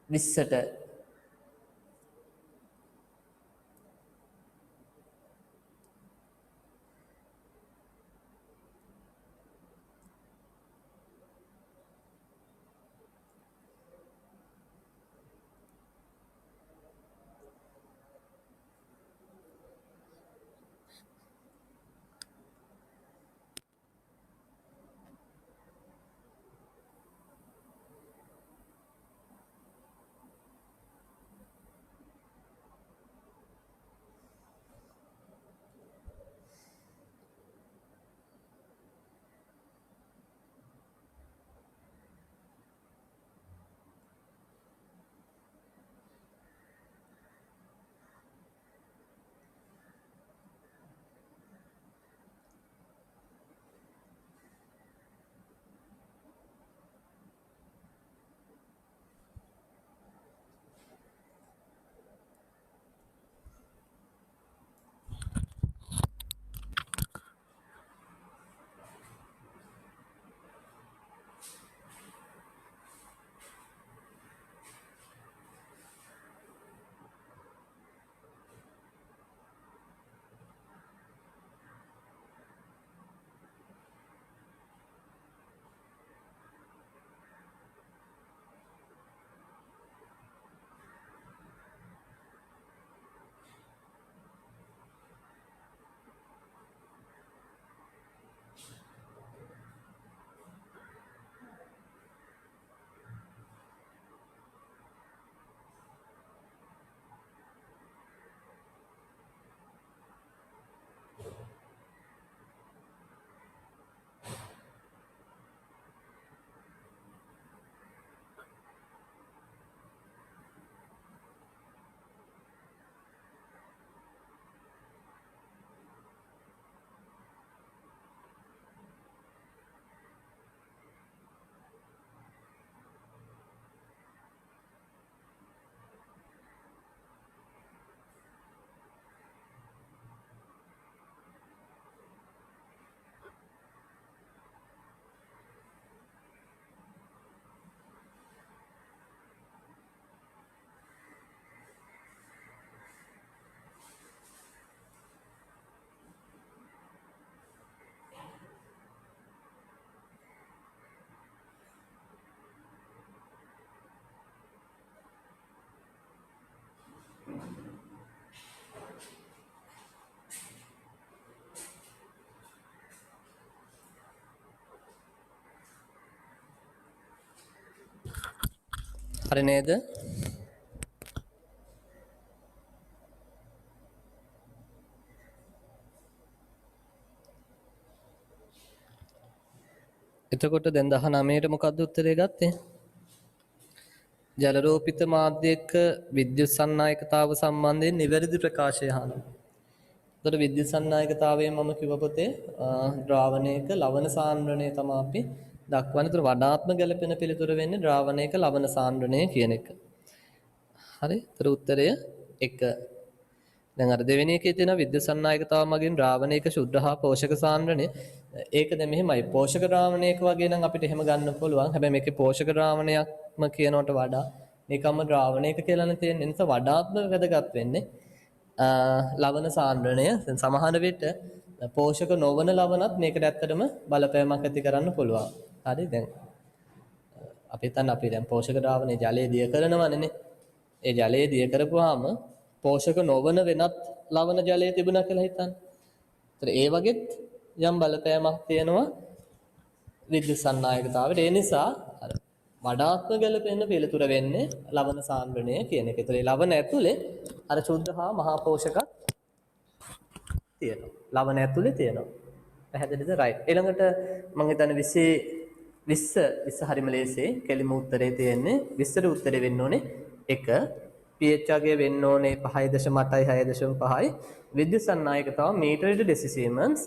20ට හරි නේද? එතකොට දැන් 19ට මොකද්ද උත්තරේ ගත්තේ? ජලරෝපිත මාධ්‍යයක විද්‍යුත් සන්නායකතාව සම්බන්ධයෙන් නිවැරදි ප්‍රකාශය අහනවා. එතකොට විද්‍යුත් සන්නායකතාවයෙන් මම කිව්ව පොතේ ද්‍රාවණයක ලවණ සාන්ද්‍රණය තමයි අපි දක්වන්නේ. ඒතර වඩාත්ම ගැළපෙන පිළිතුර වෙන්නේ ද්‍රාවණයක ලවණ සාන්ද්‍රණය කියන එක. හරි. ඒතර උත්තරය 1. දැන් අර දෙවෙනි එකේ තියෙන විද්‍යුත් සන්නායකතාව මගින් ද්‍රාවණයක ශුද්ධ හා පෝෂක සාන්ද්‍රණය ඒක දැන් මෙහෙමයි. පෝෂක ද්‍රාවණයක වගේ නම් අපිට එහෙම ගන්න පුළුවන්. හැබැයි මේකේ පෝෂක ද්‍රාවණයක්ම කියනවට වඩා මේකම ද්‍රාවණයක කියලානේ තියෙන්නේ. ඒ නිසා වඩාත්ම වැදගත් වෙන්නේ ලවණ සාන්ද්‍රණය. දැන් සමහර විට පෝෂක නොවන ලවණත් මේකට ඇත්තටම බලපෑමක් ඇති කරන්න පුළුවන්. හරි දැන් අපි දැන් පෝෂක ද්‍රාවණයේ ජලය දිය කරනවනේ. ඒ ජලය දිය කරපුවාම පෝෂක නොවන වෙනත් ලවණ ජලය තිබුණා කියලා හිතන්න. ඒතර ඒ වගේත් යම් බලපෑමක් තියෙනවා විද්‍යුත් සන්නායකතාවයට. ඒ නිසා අර වඩාත්ම ගැළපෙන පිළිතුර වෙන්නේ ලවණ සාන්ද්‍රණය කියන එක. ඒතර ඒ ලවණ ඇතුලේ අර ශුද්ධ හා මහා පෝෂක තියෙනවා. ලවණ ඇතුලේ තියෙනවා. පැහැදිලිද? රයිට්. ඊළඟට මම හිතන්නේ 20 හරිම ලේසියි. කෙලිම උත්තරේ තියෙන්නේ 20ට උත්තරේ වෙන්න ඕනේ 1. pH අගය වෙන්න ඕනේ 5.8යි 6.5යි. විද්‍යුත් සන්නායකතාව මීටරයට ඩෙසිසිමන්ස්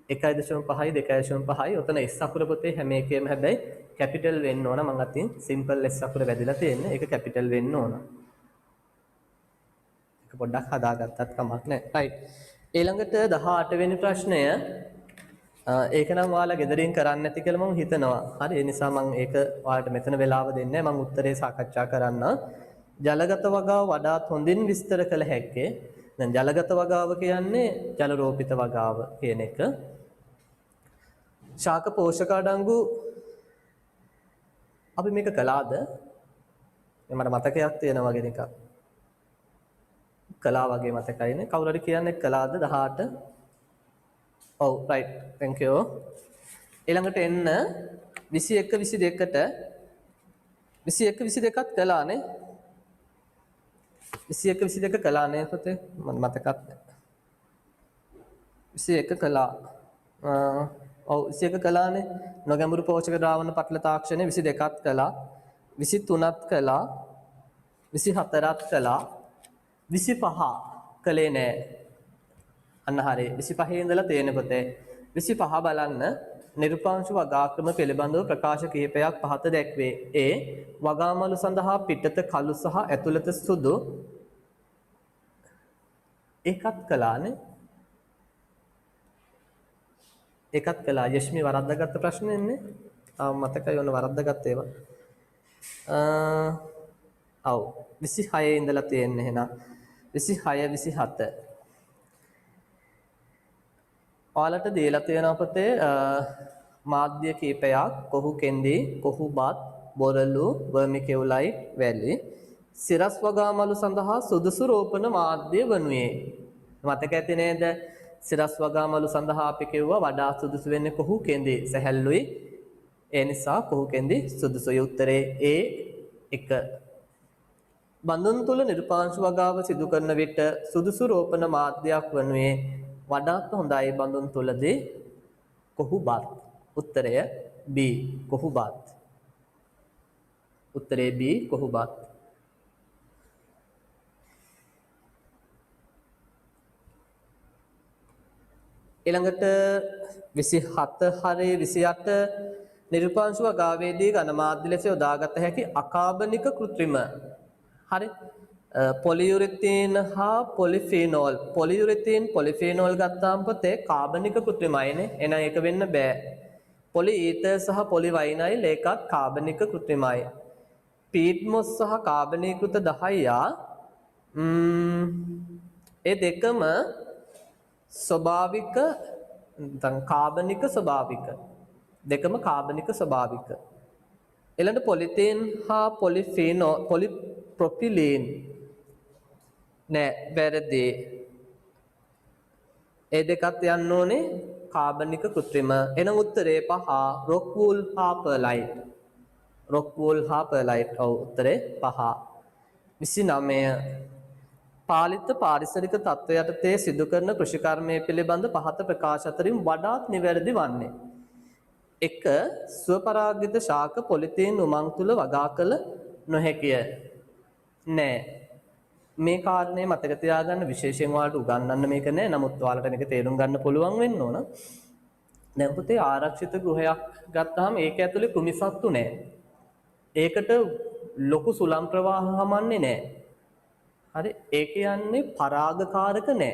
1.5යි 2.5යි. ඔතන S අකුර පොතේ හැම එකේම හැබැයි කැපිටල් වෙන්න ඕන. මම අතින් සිම්පල් S අකුර වැදිලා තියෙන්නේ. ඒක කැපිටල් වෙන්න ඕන. ඒක පොඩ්ඩක් හදාගත්තත් කමක් නැහැ. රයිට්. ඊළඟට 18 වෙනි ප්‍රශ්නය ඒක නම් ඔයාලා ගෙදරින් කරන්න නැති කියලා මම හිතනවා. හරි. ඒ නිසා මම ඒක ඔයාලට මෙතන වෙලාව දෙන්නේ නැහැ. මම උත්තරේ සාකච්ඡා කරන්න. ජලගත වගාව වඩාත් හොඳින් විස්තර කළ හැක්කේ. දැන් ජලගත වගාව කියන්නේ ජල රෝපිත වගාව කියන එක. ශාක පෝෂක අඩංගු අපි මේක කළාද? මට මතකයක් තියෙනවා වගේ එකක්. කළා වගේ මතකයිනේ. කවුරු හරි කියන්නේ කළාද 18? ඔව් රයිට්. thank you. ඊළඟට එන්න 21 22ට 21 22ත් කළානේ. 21 22 කළානේ පුතේ. මම මතකත් නැහැ. 21 කළා. ඔව් 21 කළානේ. නොගැඹුරු පෝෂක ද්‍රාවණ පටල තාක්ෂණය 22ත් කළා. 23ත් කළා. 24ත් කළා. 25 කළේ නෑ. අන්න හරි. 25 ඉඳලා තියෙන පොතේ 25 බලන්න නිර්පාංශ වගාක්‍රම පිළිබඳව ප්‍රකාශ කිහිපයක් පහත දැක්වේ. ඒ වගාමලු සඳහා පිටත කළු සහ ඇතුළත සුදු ඒකත් කළානේ. ඒකත් කළා. යෂ්මි වරද්දාගත්ත ප්‍රශ්නේ නේ. මතකයි ඔන්න වරද්දාගත්ත ඒවා. ඔව් 26 ඉඳලා තියෙන්නේ එහෙනම් 26 27 ඔයාලට දීලා තියෙනවා පොතේ මාධ්‍ය කීපයක් කොහු කෙන්ඩි කොහු බත් බොරළු වර්මිකියුලයිට් වැලි සිරස් වගාමලු සඳහා සුදුසු රෝපණ මාධ්‍ය වනුයේ මතක ඇති නේද සිරස් වගාමලු සඳහා අපි කිව්වා වඩා සුදුසු වෙන්නේ කොහු කෙන්ඩි සැහැල්ලුයි ඒ නිසා කොහු කෙන්ඩි සුදුසුයි උත්තරේ A1 බඳුන් තුල නිර්පාංශ වගාව සිදු කරන විට සුදුසු රෝපණ මාධ්‍යයක් වනුයේ වඩාත් හොඳයි බඳුන් තුලදී කොහුබත් උත්තරය B කොහුබත් උත්තරේ B කොහුබත් ඊළඟට 27 හරි 28 නිර්පාංශ වගාවේදී ඝන මාධ්‍ය ලෙස යොදාගත හැකි අකාබනික කෘත්‍රිම හරි පොලියුරිතීන් හා පොලිෆිනෝල් පොලියුරිතීන් පොලිෆිනෝල් ගත්තාම පොතේ කාබනික කෘත්‍රිමයිනේ එහෙනම් ඒක වෙන්න බෑ පොලි ඊතර් සහ පොලි වයිනයිල් ඒකත් කාබනික කෘත්‍රිමයි පීට්මොස් සහ කාබනීකృత 10 ඒ දෙකම ස්වභාවික නැත්නම් කාබනික ස්වභාවික දෙකම කාබනික ස්වභාවික ඊළඟ පොලිතීන් හා පොලිෆිනෝල් පොලිප්‍රොපිලීන් නෑ වැරදි ඒ දෙකත් යන්න ඕනේ කාබනික කෘත්‍රිම එහෙනම් උත්තරේ 5 රොක්වූල් හා පර්ලයිට් රොක්වූල් හා පර්ලයිට්. ඔව් උත්තරේ 5. 29 පාලිත පාරිසරික තත්ත්ව යටතේ සිදු කරන කෘෂිකර්මය පිළිබඳ පහත ප්‍රකාශ අතරින් වඩාත් නිවැරදි වන්නේ. 1. ස්වපරාගිත ශාක පොලිතීන් උමං තුල වගා කළ නොහැකිය. නෑ. මේ කාරණේ මතක තියාගන්න විශේෂයෙන් ඔයාලට උගන්වන්න මේක නෑ. නමුත් ඔයාලට මේක තේරුම් ගන්න පුළුවන් වෙන්න ඕන. දැන් පුතේ ආරක්ෂිත ගෘහයක් ගත්තාම ඒක ඇතුලේ කෘමිසත්තු නෑ. ඒකට ලොකු සුළං ප්‍රවාහ හමන්නේ නෑ. හරි ඒ කියන්නේ පරාගකාරක නෑ.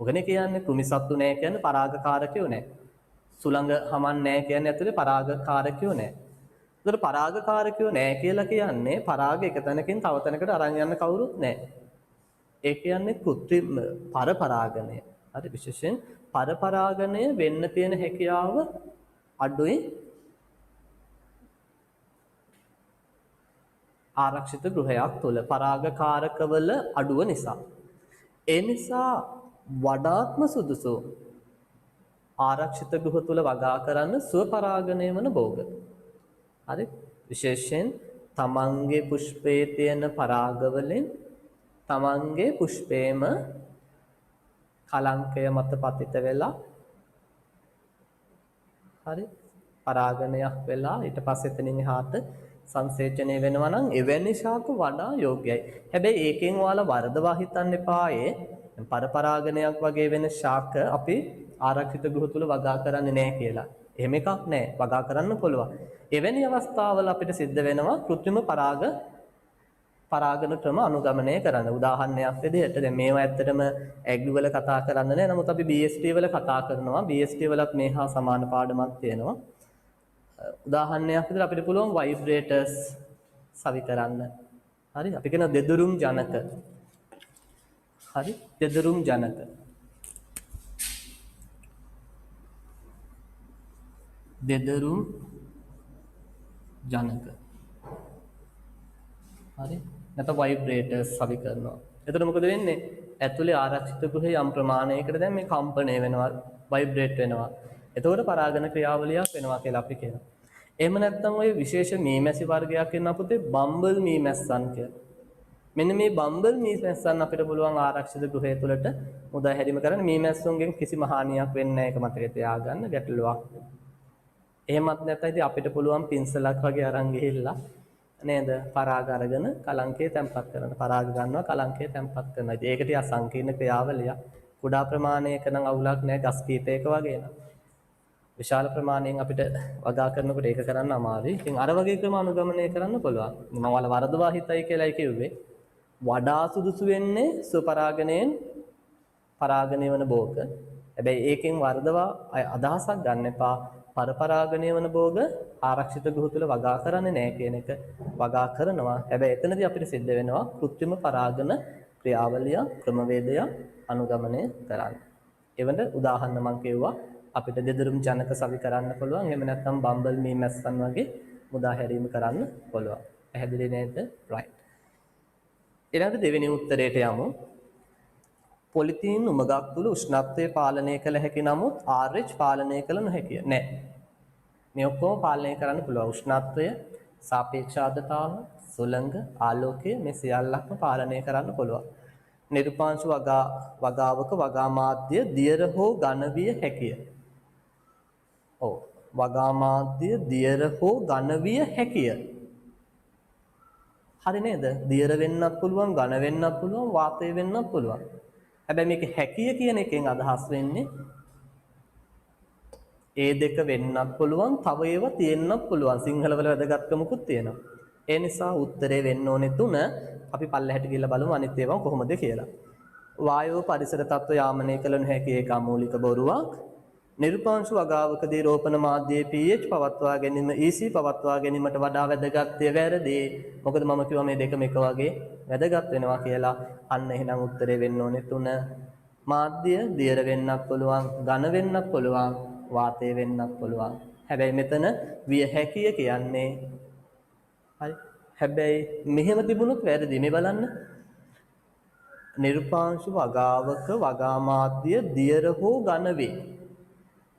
ඔගනේ කියන්නේ කෘමිසත්තු නෑ කියන්නේ පරාගකාරකයෝ නෑ. සුළඟ හමන්නේ නෑ කියන්නේ ඇතුලේ පරාගකාරකයෝ නෑ. ඒතර පරාගකාරකයෝ නෑ කියලා කියන්නේ පරාග එක තැනකින් තව තැනකට අරන් යන්න කවුරුත් නෑ. ඒ කියන්නේ කෘත්‍රිම පරපරාගණය. හරි විශේෂයෙන් පරපරාගණය වෙන්න තියෙන හැකියාව අඩුයි ආරක්ෂිත ගෘහයක් තුල පරාගකාරකවල අඩුව නිසා. ඒ නිසා වඩාත්ම සුදුසු ආරක්ෂිත ගෘහ තුල වගා කරන්න ස්වපරාගණය වන භෝග. හරි විශේෂයෙන් තමන්ගේ පුෂ්පයේ තියෙන පරාගවලින් තමන්ගේ පුෂ්පේම කලංකය මත පතිත වෙලා හරි පරාගණයක් වෙලා ඊට පස්සේ එතනින් එහාට සංසේචනය වෙනවා නම් එවැනි ශාක වඩා යෝග්‍යයි. හැබැයි ඒකෙන් ඔයාලා වරදවා හිතන්න එපායේ පරපරාගණයක් වගේ වෙන ශාක අපි ආරක්ෂිත ගෘහ තුල වගා කරන්නේ නැහැ කියලා. එහෙම එකක් නැහැ. වගා කරන්න පුළුවන්. එවැනි අවස්ථාවල අපිට සිද්ධ වෙනවා කෘත්‍රිම පරාගන ක්‍රම අනුගමනය කරන්න. උදාහරණයක් විදිහට දැන් මේවා ඇත්තටම ඇග්‍රි වල කතා කරන්න නැහැ. නමුත් අපි BST වල කතා කරනවා. BST වලත් මේ හා සමාන පාඩමක් තියෙනවා. උදාහරණයක් විදිහට අපිට පුළුවන් ভাইබ්‍රේටර්ස් සවි කරන්න. හරි අපි කියන දෙදුරුම් ජනක. හරි දෙදුරුම් ජනක. දෙදුරුම් ජනක. හරි නැත්නම් ভাইබ්‍රේටර්ස් සවි කරනවා. එතකොට මොකද වෙන්නේ? ඇතුලේ ආරක්ෂිත ගෘහේ යම් ප්‍රමාණයකට දැන් මේ කම්පණය වෙනවා, ভাইබ්‍රේට් වෙනවා. එතකොට පරාගන ක්‍රියාවලියක් වෙනවා කියලා අපි කියනවා. එහෙම නැත්නම් ওই විශේෂ මීමැසි වර්ගයක් වෙන අපුතේ බම්බල් මීමැස්සන් කියලා. මෙන්න මේ බම්බල් මීමැස්සන් අපිට පුළුවන් ආරක්ෂිත ගෘහය තුළට මුදා හැරීම කරන්න. මීමැස්සුන්ගෙන් කිසිම හානියක් වෙන්නේ නැහැ. ඒක මතක තියාගන්න ගැටලුවක්. එහෙමත් නැත්නම් ඉතින් අපිට පුළුවන් පින්සලක් වගේ අරන් ගිහිල්ලා නේද පරාග අරගෙන කලංකේ තැම්පත් කරන. පරාග ගන්නවා කලංකේ තැම්පත් කරනවා. ඉතින් ඒක ටික අසංකීර්ණ ක්‍රියාවලියක්. කුඩා ප්‍රමාණයක නම් අවුලක් නැහැ. ගස් කීපයක වගේ නේද? විශාල ප්‍රමාණයෙන් අපිට වගා කරනකොට ඒක කරන්න අමාරුයි. ඉතින් අර වගේ ක්‍රම අනුගමනය කරන්න පුළුවන්. මම වල වරදවා හිතයි කියලායි කිව්වේ. වඩා සුදුසු වෙන්නේ ස්වපරාගණයෙන් පරාගණය වන භෝග. හැබැයි ඒකෙන් වරදවා අදහසක් ගන්න එපා. පරපරාගණය වන භෝග ආරක්ෂිත ගෘහ තුල වගා කරන්නේ නැහැ කියන එක වගා කරනවා. හැබැයි එතනදී අපිට සිද්ධ වෙනවා කෘත්‍රිම පරාගන ක්‍රියාවලිය ක්‍රමවේදය අනුගමනය කරන්න. එවන උදාහරණ මම කියුවා අපිට දෙදරුම් ජනක සවි කරන්න පුළුවන්. එහෙම නැත්නම් බම්බල් මීමැස්සන් වගේ මුදා හැරීම කරන්න පුළුවන්. පැහැදිලි නේද? right. ඊළඟ දෙවෙනි උත්තරයට යමු. පොලිතීන් උමගක් තුල උෂ්ණත්වය පාලනය කළ හැකි නමුත් RH පාලනය කළ නොහැකිය. නෑ. මේ ඔක්කොම පාලනය කරන්න පුළුවන්. උෂ්ණත්වය, සාපේක්ෂ ආර්ද්‍රතාව, සුළඟ, ආලෝකය මේ සියල්ලක්ම පාලනය කරන්න පුළුවන්. නිර්පාංශ වගාවක වගා මාධ්‍ය දියර හෝ ඝන විය හැකිය. ඔව් වගා මාධ්‍ය දියර හෝ ඝන විය හැකිය. හරි නේද? දියර වෙන්නත් පුළුවන්, ඝන වෙන්නත් පුළුවන්, වාතය වෙන්නත් පුළුවන්. හැබැයි මේක හැකිය කියන එකෙන් අදහස් වෙන්නේ ඒ දෙක වෙන්නත් පුළුවන්, තව ඒවා තියෙන්නත් පුළුවන්. සිංහල වල වැදගත්කමකුත් තියෙනවා. ඒ නිසා උත්තරේ වෙන්න ඕනේ 3. අපි පල්ලෙහාට ගිහලා බලමු අනිත් ඒවා කොහොමද කියලා. වායෝ පරිසර තත්ත්ව යාමනය කළ නොහැකි ඒක අමූලික බොරුවක්. නිර්පාංශු වගාවකදී රෝපණ මාධ්‍යයේ pH පවත්වා ගැනීම EC පවත්වා ගැනීමට වඩා වැදගත්ය වැරදි. මොකද මම කිව්වා මේ දෙකම එක වගේ වැදගත් වෙනවා කියලා. අන්න එහෙනම් උත්තරේ වෙන්න ඕනේ 3. මාධ්‍ය දියර වෙන්නත් පුළුවන්, ඝන වෙන්නත් පුළුවන්, වාතය වෙන්නත් පුළුවන්. හැබැයි මෙතන විය හැකිය කියන්නේ හරි. හැබැයි මෙහෙම තිබුණොත් වැරදි. මේ බලන්න. නිර්පාංශු වගාවක වගා මාධ්‍ය දියර හෝ ඝන වේ.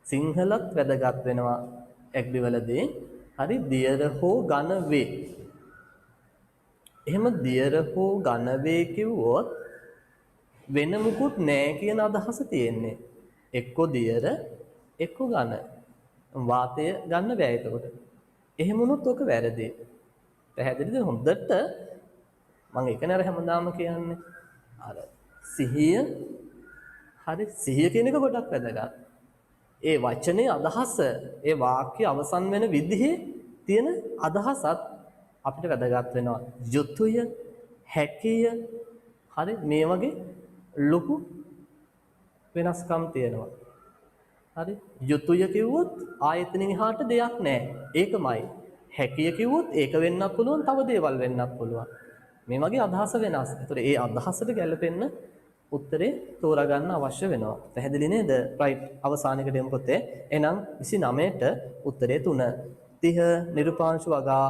සිංහලත් වැදගත් වෙනවා ඇග්‍රි වලදී. හරි දියර හෝ ඝන වේ. එහෙම දියර හෝ ඝන වේ කිව්වොත් වෙන මුකුත් නැහැ කියන අදහස තියෙන්නේ. එක්ක දියර එක්ක ඝන. වාතය ගන්න බෑ එතකොට. එහෙම වුණොත් ඔක වැරදි. පැහැදිලිද? හොඳට මම ඒකනේ අර හැමදාම කියන්නේ. අර සිහිය හරි සිහිය කියන එක ගොඩක් වැදගත්. ඒ වචනේ අදහස, ඒ වාක්‍ය අවසන් වෙන විදිහේ තියෙන අදහසත් අපිට වැදගත් වෙනවා. යුතුය, හැකිය, හරි මේ වගේ ලොකු වෙනස්කම් තියෙනවා. හරි යුතුය කිව්වොත් ආයතනෙ එහාට දෙයක් නැහැ. ඒකමයි. හැකිය කිව්වොත් ඒක වෙන්නත් පුළුවන්, තව දේවල් වෙන්නත් පුළුවන්. මේ වගේ අදහස වෙනස්. ඒතර ඒ අදහසට ගැලපෙන්න උත්තරේ තෝරාගන්න අවශ්‍ය වෙනවා. පැහැදිලි නේද? රයිට්. අවසානයේකට යමු පොතේ. එහෙනම් 29ට උත්තරේ 3. 30 නිරුපාංශු වගා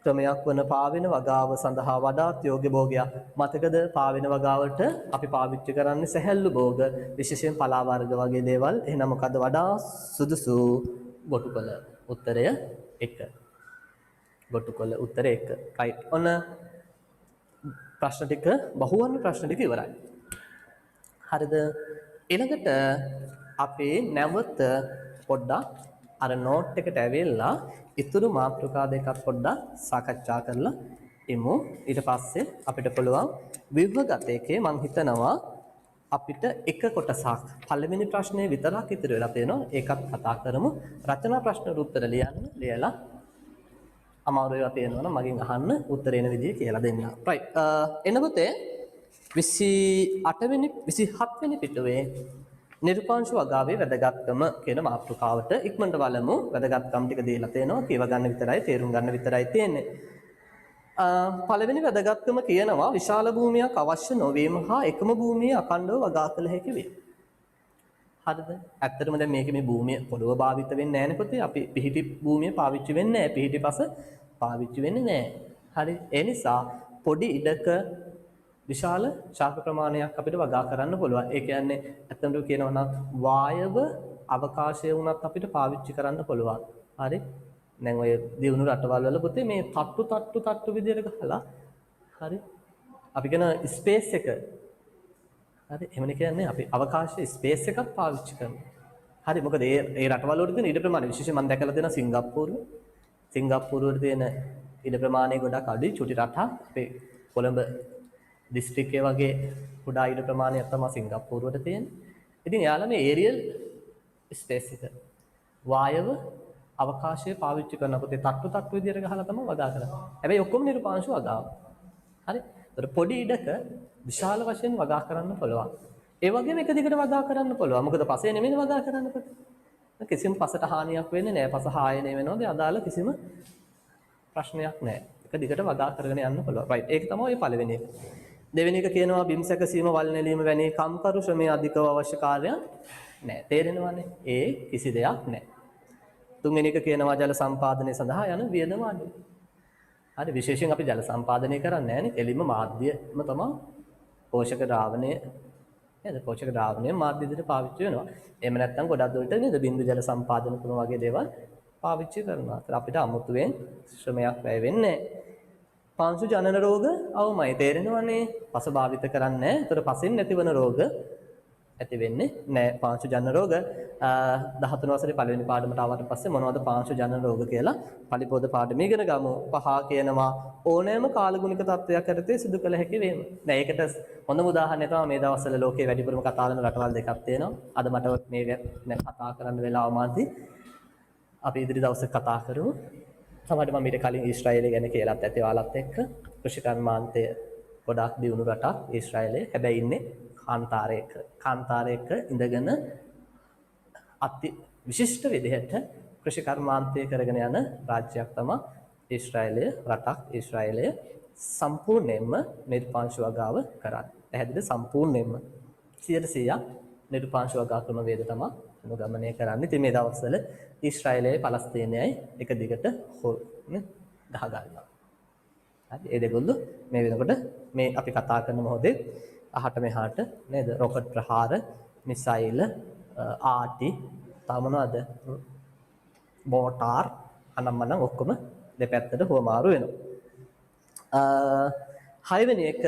ක්‍රමයක් වන පාවෙන වගාව සඳහා වඩාත් යෝග්‍ය භෝගයක්. මතකද පාවෙන වගාවට අපි පාවිච්චි කරන්නේ සැහැල්ලු භෝග, විශේෂයෙන් පලා වර්ග වගේ දේවල්. එහෙනම් මොකද්ද වඩා සුදුසු? ගොටුකොළ. උත්තරය 1. ගොටුකොළ උත්තරය 1. රයිට්. ඔන්න ප්‍රශ්න ටික බහුවර්ණ ප්‍රශ්න ටික ඉවරයි. හරිද? ඊළඟට අපි නැවත පොඩ්ඩක් අර නෝට් එකට ඇවිල්ලා ඉතුරු මාතෘකා දෙකක් පොඩ්ඩක් සාකච්ඡා කරලා ඉමු. ඊට පස්සේ අපිට පුළුවන් ව්‍යුහගතයකේ මම හිතනවා අපිට එක කොටසක් පළවෙනි ප්‍රශ්නේ විතරක් ඉතුරු වෙලා තියෙනවා. ඒකත් කතා කරමු. රචනා ප්‍රශ්න උත්තර ලියලා අමාරු ඒවා තියෙනවා නම් මගෙන් අහන්න උත්තර එන විදිය කියලා දෙන්න. රයිට්. එනකොට 28 වෙනි 27 වෙනි පිටුවේ නිර්පාංශු වගාවේ වැදගත්කම කියන මාතෘකාවට ඉක්මනට බලමු. වැදගත්කම් ටික දීලා තියෙනවා. කියව ගන්න විතරයි, තේරුම් ගන්න විතරයි තියෙන්නේ. පළවෙනි වැදගත්කම කියනවා විශාල භූමියක් අවශ්‍ය නොවීම හා එකම භූමියේ අඛණ්ඩව වගා කළ හැකි වේ. හරිද? ඇත්තටම දැන් මේකේ මේ භූමිය පොළොව භාවිත වෙන්නේ නැහැ නේ පුතේ. අපි පිහිටි භූමිය පාවිච්චි වෙන්නේ නැහැ. පිහිටිපස පාවිච්චි වෙන්නේ නැහැ. හරි. ඒ නිසා පොඩි ඉඩක විශාල ශාක ප්‍රමාණයක් අපිට වගා කරන්න පුළුවන්. ඒ කියන්නේ ඇත්තටම කියනවා නම් වායව අවකාශය වුණත් අපිට පාවිච්චි කරන්න පුළුවන්. හරි. දැන් ඔය දියුණු රටවල් වල පුතේ මේ තට්ටු විදියට ගහලා හරි. අපි කියන ස්පේස් එක හරි එහෙමනේ කියන්නේ අපි අවකාශයේ ස්පේස් එකක් පාවිච්චි කරනවා. හරි මොකද ඒ රටවල් වල තියෙන ඉඩ ප්‍රමාණය විශේෂයෙන් මම දැකලා තියෙනවා සිංගප්පූරුවේ තියෙන ඉඩ ප්‍රමාණය ගොඩක් අඩුයි. චුටි රටක් අපේ කොළඹ දිස්ත්‍රික්කයේ වගේ කුඩා ඉඩ ප්‍රමාණයක් තමයි සිංගප්පූරුවට තියෙන්නේ. ඉතින් එයාලා මේ ඒරියල් ස්පේස් එක වායව අවකාශය පාවිච්චි කරන පොතේ තට්ටු විදියට ගහලා තමයි වගා කරන්නේ. හැබැයි ඔක්කොම නිර්පාංශු වගාව. හරි. ඒතර පොඩි ඉඩක විශාල වශයෙන් වගා කරන්න පුළුවන්. ඒ වගේම එක දිගට වගා කරන්න පුළුවන්. මොකද පසේ නෙමෙයි වගා කරන්න පුතේ. කිසිම පසට හානියක් වෙන්නේ නැහැ. පස හායනය වෙනවද අදාළ කිසිම ප්‍රශ්නයක් නැහැ. එක දිගට වගා කරගෙන යන්න පුළුවන්. රයිට්. ඒක තමයි පළවෙනි එක. දෙවෙනි එක කියනවා බිම් සැකසීම වල් නෙලීම වැනි කම්කරු ශ්‍රමයේ අධිකව අවශ්‍ය කාර්යයක් නැහැ. තේරෙනවනේ? ඒ කිසි දෙයක් නැහැ. තුන්වෙනි එක කියනවා ජල සම්පාදනය සඳහා යන වියදම අඩුයි. හරි විශේෂයෙන් අපි ජල සම්පාදනය කරන්නේ නැහැ නේ. එළිම මාධ්‍යම තමයි පෝෂක ද්‍රාවණය නේද? පෝෂක ද්‍රාවණය මාධ්‍ය විදිහට පාවිච්චි වෙනවා. එහෙම නැත්නම් ගොඩක් දුරට නේද බින්දු ජල සම්පාදන කරන වගේ දේවල් පාවිච්චි කරනවා. ඒත් අපිට අමුතුවෙන් ශ්‍රමයක් වැය වෙන්නේ නැහැ. පාංශු ජනන රෝග අවමයි තේරෙනවනේ. පස භාවිත කරන්නේ නැහැ. ඒතර පසෙන් නැතිවන රෝග ඇති වෙන්නේ නැහැ. පාංශු ජනන රෝග 13 වසරේ පළවෙනි පාඩමට ආවට පස්සේ මොනවද පාංශු ජනන රෝග කියලා පරිපෝධ පාඩමේ ඉගෙන ගමු. පහ කියනවා ඕනෑම කාලගුණික තත්ත්වයක් යටතේ සිදු කළ හැකි වීම. දැන් ඒකට හොඳම උදාහරණය තමයි මේ දවස්වල ලෝකයේ වැඩිපුරම කතා කරන රටවල් දෙකක් තියෙනවා. අද මට මේක කතා කරන්න වෙලාව මාන්ති. අපි ඉදිරි දවසේ කතා කරමු. තමයි මම ඊට කලින් ඊශ්‍රායලය ගැන කියලාත් ඇති ඔයාලත් එක්ක. කෘෂිකර්මාන්තය ගොඩාක් දියුණු රටක් ඊශ්‍රායලය. හැබැයි ඉන්නේ කාන්තාරයක ඉඳගෙන අති විශිෂ්ට විදිහට කෘෂිකර්මාන්තය කරගෙන යන රාජ්‍යයක් තමයි ඊශ්‍රායලය රටක්. ඊශ්‍රායලය සම්පූර්ණයෙන්ම නිර්පාංශු වගාව කරන්නේ. පැහැදිලිද? සම්පූර්ණයෙන්ම 100% නිර්පාංශු වගා ක්‍රම වේද තමයි අනුගමනය කරන්නේ. ඉතින් මේ දවස්වල ඊශ්‍රායලයයි පලස්තීනයයි එක දිගට ගහ ගන්නවා. හරි ඒ දෙගොල්ලෝ මේ වෙනකොට මේ අපි කතා කරන මොහොතේ අහට මෙහාට නේද රොකට් ප්‍රහාර, මිසයිල්, ආටි, තව මොනවද? මෝටාර් අනම්මනම් ඔක්කොම දෙපැත්තට හුවමාරු වෙනවා. හයවෙනි එක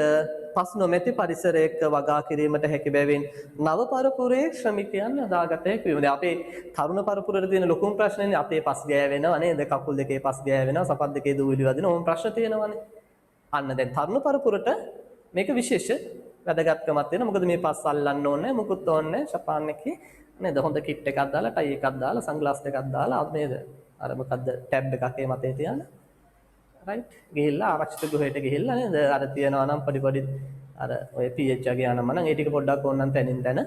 පස් නොමැති පරිසරයක වගා කිරීමට හැකි බැවින් නව පරපුරේ ශ්‍රමිකයන් යොදාගත හැකි වීම. දැන් අපේ තරුණ පරපුරේ තියෙන ලොකුම ප්‍රශ්නේනේ අපේ පස් ගෑවෙනවා නේද? කකුල් දෙකේ පස් ගෑවෙනවා, සපත් දෙකේ දූවිලි වදින ඕම් ප්‍රශ්න තියෙනවානේ. අන්න දැන් තරුණ පරපුරට මේක විශේෂ වැදගත්කමක් තියෙනවා. මොකද මේ පස් අල්ලන්න ඕනේ, මුකුත් ඕනේ ෂපාන් එකේ නේද? හොඳ කිට් එකක් දාලා, ටයි එකක් දාලා, සන්ග්ලාස් දෙකක් දාලා නේද? අර මොකද්ද ටැබ් එකක් ඒ මතේ තියන්න. රයිට් ගිහිල්ලා ආරක්ෂිත ගෘහයට ගිහිල්ලා නේද? අර තියනවා නම් පොඩි අර ඔය PH වගේ යනම නම් ඒ ටික පොඩ්ඩක් ඕනනම් තැනින් තැන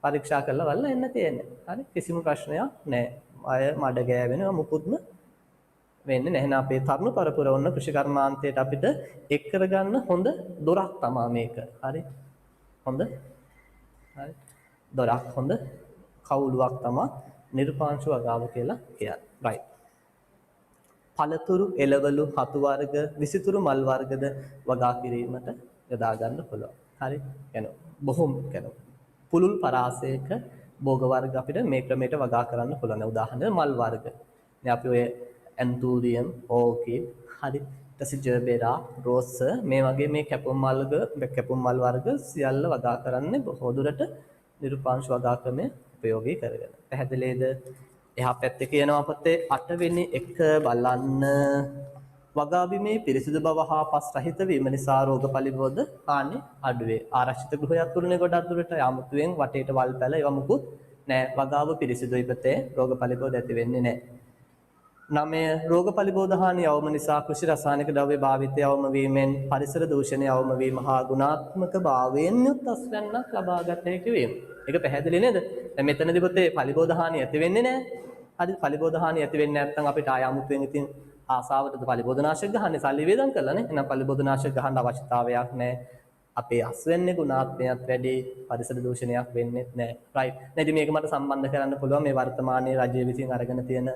පරීක්ෂා කරලා බලලා එන්න තියෙන්නේ. හරි කිසිම ප්‍රශ්නයක් නැහැ. අය මඩ ගෑවෙනවා මුකුත්ම වෙන්නේ නැහැ. අපේ තරුණ පරපුර වුණ කෘෂිකර්මාන්තයට අපිට එක් කරගන්න හොඳ දොරක් තමයි මේක. හරි. හොඳ. හරි. දොරක් හොඳ කවුළුවක් තමයි නිර්පාංශ වගාව කියලා කියන්නේ. රයිට්. පළතුරු, එළවලු, හතු වර්ග, විසිතුරු මල් වර්ගද වගා කිරීමට යොදා ගන්න පුළුවන්. හරි. බොහොම පුළුල් පරාසයක භෝග වර්ග අපිට මේ ක්‍රමයට වගා කරන්න පුළුවන්. උදාහරණ මල් වර්ග. දැන් අපි ඔය ඇන්තූරියම්, ඕකිඩ්, හරි. ඊටසේ ජර්බෙරා, රෝස මේ වගේ මේ කැපුම් මල් වර්ග සියල්ල වගා කරන්නේ බොහෝ දුරට නිර්පාංශ වගා ක්‍රමය ප්‍රයෝගී කරගෙන. පැහැදිලිද? එහා පැත්තේ කියනවා අපතේ 8 වෙනි එක බලන්න වගා බිමේ පිරිසිදු බව හා පස් රහිත වීම නිසා රෝග පලිබෝධ හානි අඩු වේ. ආරක්ෂිත ගෘහයක් තුරනේ ගොඩක් දුරට යමුතුවෙන් වටේට වල් පැල ඒවා මුකුත් නැහැ. වගාව පිරිසිදුයි පතේ රෝග පලිබෝධ ඇති වෙන්නේ නැහැ. 9 රෝග පලිබෝධ හානි යවම නිසා කෘෂි රසායනික ද්‍රව්‍ය භාවිතය යවම වීමෙන් පරිසර දූෂණය යවම වීම හා ගුණාත්මක භාවයෙන් යුත් අස්වැන්නක් ලබා ගත හැකි වීම. ඒක පැහැදිලි නේද? දැන් මෙතනදී පොතේ පලිබෝධ හානි ඇති වෙන්නේ නැහැ. හරි පලිබෝධ හානි ඇති වෙන්නේ නැත්නම් අපිට ආය අමුතුවෙන් ඉතින් ආසාවටද පලිබෝධනාශක ගහන්නේ සල්ලි වේදම් කරලා නේ. එහෙනම් පලිබෝධනාශක ගහන්න අවශ්‍යතාවයක් නැහැ. අපේ අස්වැන්නේ ගුණාත්මයක් වැඩි පරිසර දූෂණයක් වෙන්නේ නැහැ. රයිට්. නේද මේක මට සම්බන්ධ කරන්න පුළුවන් මේ වර්තමානයේ රජය විසින් අරගෙන තියෙන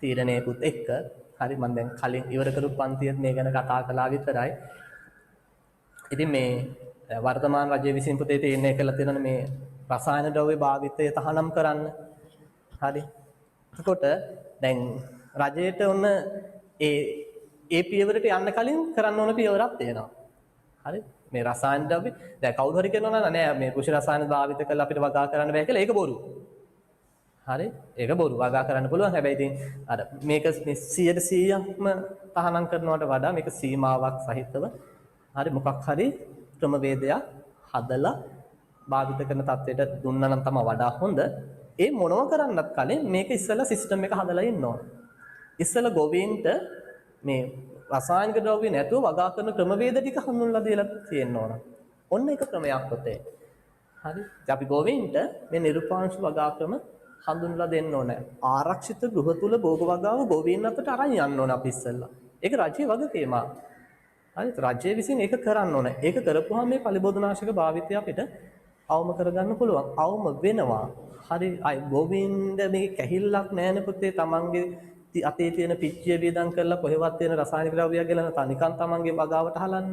තීරණයකුත් එක්ක. හරි මම දැන් කලින් ඉවර කරපු පන්තියත් මේ ගැන කතා කළා විතරයි. ඉතින් මේ වර්තමාන රජය විසින් පුතේ තීරණය කළා තියෙන මේ රසායන ද්‍රව්‍ය භාවිතය තහනම් කරන්න. හරි. එතකොට දැන් රජයට ඔන්න ඒ පියවරට යන්න කලින් කරන්න ඕන පියවරක් තියෙනවා. හරි. මේ රසායන ද්‍රව්‍ය දැන් කවුරු හරි කියනවා නෑ මේ කෘෂි රසායන භාවිත කරලා අපිට වගා කරන්න බෑ කියලා ඒක බොරු. හරි. ඒක බොරු. වගා කරන්න පුළුවන්. හැබැයි ඉතින් අර මේක 100%ක්ම තහනම් කරනවට වඩා මේක සීමාවක් සහිතව හරි මොකක් හරි ක්‍රමවේදයක් හදලා භාවිත කරන තත්ත්වයට දුන්නා නම් තමයි වඩා හොඳ. ඒ මොනව කරන්නත් කලින් මේක ඉස්සෙල්ලා සිස්ටම් එක හදලා ඉන්න ඕන. ඉස්සෙල්ලා ගොවීන්ට මේ රසායනික ද්‍රව්‍ය නැතුව වගා කරන ක්‍රමවේද ටික හඳුන්වලා දීලා තියෙන්න ඕන. ඔන්න ඒක ක්‍රමයක් පොතේ. හරි. අපි ගොවීන්ට මේ නිර්පාංශ වගා ක්‍රම හඳුන්වලා දෙන්න ඕනේ. ආරක්ෂිත ගෘහ තුල භෝග වගාව ගොවීන් අතට අරන් යන්න ඕන අපි ඉස්සෙල්ලා. ඒක රජයේ වගකීමක්. හරි. රජය විසින් ඒක කරන්න ඕනේ. ඒක කරපුවාම මේ පලිබෝධනාශක භාවිතය අපිට අවම කරගන්න පුළුවන්. අවම වෙනවා. හරි අය ගොවීන්ද මේ කැහිල්ලක් නැහැනේ පුතේ තමන්ගේ අතේ තියෙන පිච්චිය වේදම් කරලා කොහෙවත් තියෙන රසායනික ද්‍රව්‍යයක් ගලන තනිකන් තමන්ගේ වගාවට හලන්න.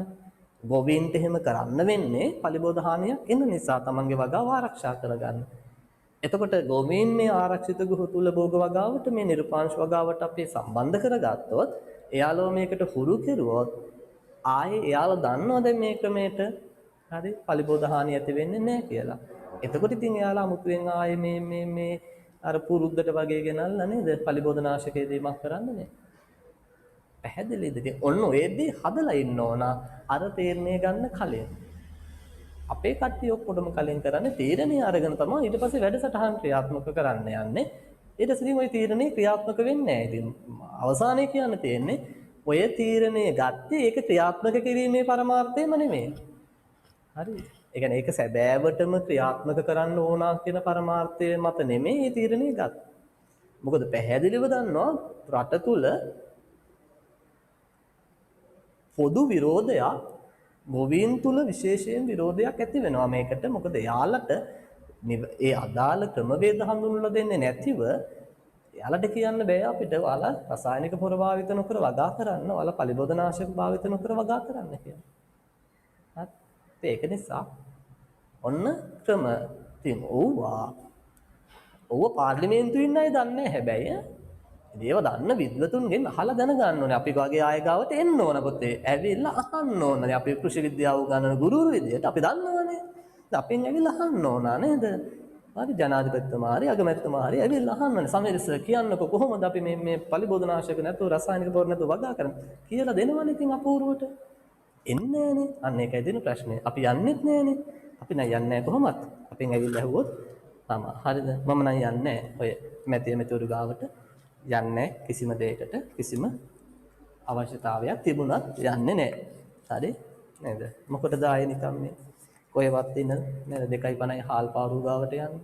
ගොවීන්ට එහෙම කරන්න වෙන්නේ පලිබෝධ හානියක් එන නිසා තමන්ගේ වගාව ආරක්ෂා කරගන්න. එතකොට ගොවීන් මේ ආරක්ෂිත ගෘහ තුල භෝග වගාවට මේ නිර්පාංශ වගාවට අපි සම්බන්ධ කරගත්තොත් එයාලෝ මේකට හුරු කෙරුවොත් ආයේ එයාලා දන්නවද මේ ක්‍රමයට හරි පලිබෝධ හානිය ඇති වෙන්නේ නැහැ කියලා. එතකොට ඉතින් එයාලා අමුතුවෙන් ආයේ මේ අර පුරුද්දට වගේ ගෙනල්ලා නේද පලිබෝධනාශකයේ දීමක් කරන්නේ නැහැ. පැහැදිලිද? ඉතින් ඔන්න ඔයදී හදලා ඉන්න ඕන අර තීරණය ගන්න කලින්. අපේ කට්ටිය ඔක්කොටම කලින් කරන්නේ තීරණය අරගෙන තමයි ඊට පස්සේ වැඩසටහන් ක්‍රියාත්මක කරන්න යන්නේ. ඊට පස්සේ ওই තීරණේ ක්‍රියාත්මක වෙන්නේ නැහැ. ඉතින් අවසානයේ කියන්න තියෙන්නේ ඔය තීරණය ගත්තේ ඒක ක්‍රියාත්මක කිරීමේ පරමාර්ථයම නෙමෙයි. හරි. ඒ කියන්නේ ඒක සැබෑවටම ක්‍රියාත්මක කරන්න ඕන කියන පරමාර්ථය මත නෙමෙයි මේ තීරණය ගත්තේ. මොකද පැහැදිලිව දන්නවා රට තුල පොදු විරෝධයක් ගොවීන් තුල විශේෂයෙන් විරෝධයක් ඇති වෙනවා මේකට. මොකද යාලට ඒ අදාළ ක්‍රමවේද හඳුන්වලා දෙන්නේ නැතිව යාලට කියන්න බෑ අපිට ඔයාලා රසායනික පොර භාවිත නොකර වගා කරන්න, ඔයාලා පලිබෝධනාශක භාවිත නොකර වගා කරන්න කියලා. හරි. ඒක නිසා ඔන්න ක්‍රම තින් ඕවා ඔව්ව පාර්ලිමේන්තුවේ ඉන්න අය දන්නේ නැහැ හැබැයි. ඒව දන්න විද්වතුන්ගෙන් අහලා දැනගන්න ඕනේ. අපි වගේ අය ගාවට එන්න ඕන පොතේ. ඇවිල්ලා අහන්න ඕනේ. අපි කෘෂි විද්‍යාව උගන්වන ගුරුවරු විදියට අපි දන්නවනේ. අපෙන් ඇවිල්ලා අහන්න ඕන නේද? හරි ජනාධිපතිතුමා හරි අගමැතිතුමා හරි ඇවිල්ලා අහන්න ඕනේ. සමීර සර් කියන්නකෝ කොහොමද අපි මේ පලිබෝධනාශක නැතුව රසායනික පොර නැතුව වගා කරන්නේ කියලා දෙනවනේ ඉතින් අපූර්වට. එන්නේ නැහනේ. අන්න ඒකයි දෙන ප්‍රශ්නේ. අපි යන්නෙත් නැහනේ. අපි නෑ යන්නේ නැහැ කොහොමද? අපෙන් ඇවිල්ලා ඇහුවොත් හරිද? මම නම් යන්නේ නැහැ. ඔය මෙතුරු ගාවට යන්නේ කිසිම දෙයකට කිසිම අවශ්‍යතාවයක් තිබුණත් යන්නේ නැහැ. හරි නේද? මොකටද ආයේ නිකන් මේ කොහෙවත් ඉන්න නේද 2.50 හාල් පාරු ගාවට යන්නේ.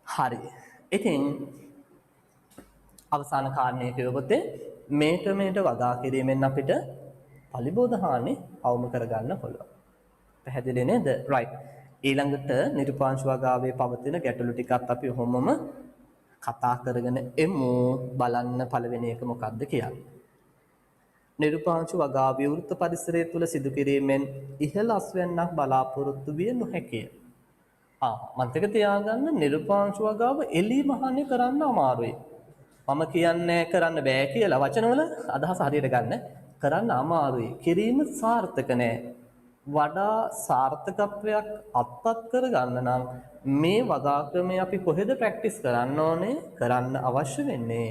හරි. ඉතින් අවසාන කාරණේ කියවපොතේ මේ ක්‍රමයට වගා කිරීමෙන් අපිට පලිබෝධ හානි අවම කරගන්න පුළුවන්. පැහැදිලි නේද? right. ඊළඟට නිර්පාංශ වගාවේ පවතින ගැටලු ටිකත් අපි ඔහොමම කතා කරගෙන එමු. බලන්න පළවෙනි එක මොකක්ද කියන්නේ. නිර්පාංශ වගා විවෘත පරිසරය තුළ සිදු කිරීමෙන් ඉහළ අස්වැන්නක් බලාපොරොත්තු විය නොහැකිය. මතක තියාගන්න නිර්පාංශ වගාව එළීම හානි කරන්න අමාරුයි. මම කියන්නේ කරන්න බෑ කියලා වචනවල අදහස හරියට ගන්න. කරන්න අමාරුයි. කිරීම සාර්ථක නෑ. වඩා සාර්ථකත්වයක් අත්පත් කරගන්න නම් මේ වගා ක්‍රමය අපි කොහෙද ප්‍රැක්ටිස් කරන්න ඕනේ? කරන්න අවශ්‍ය වෙන්නේ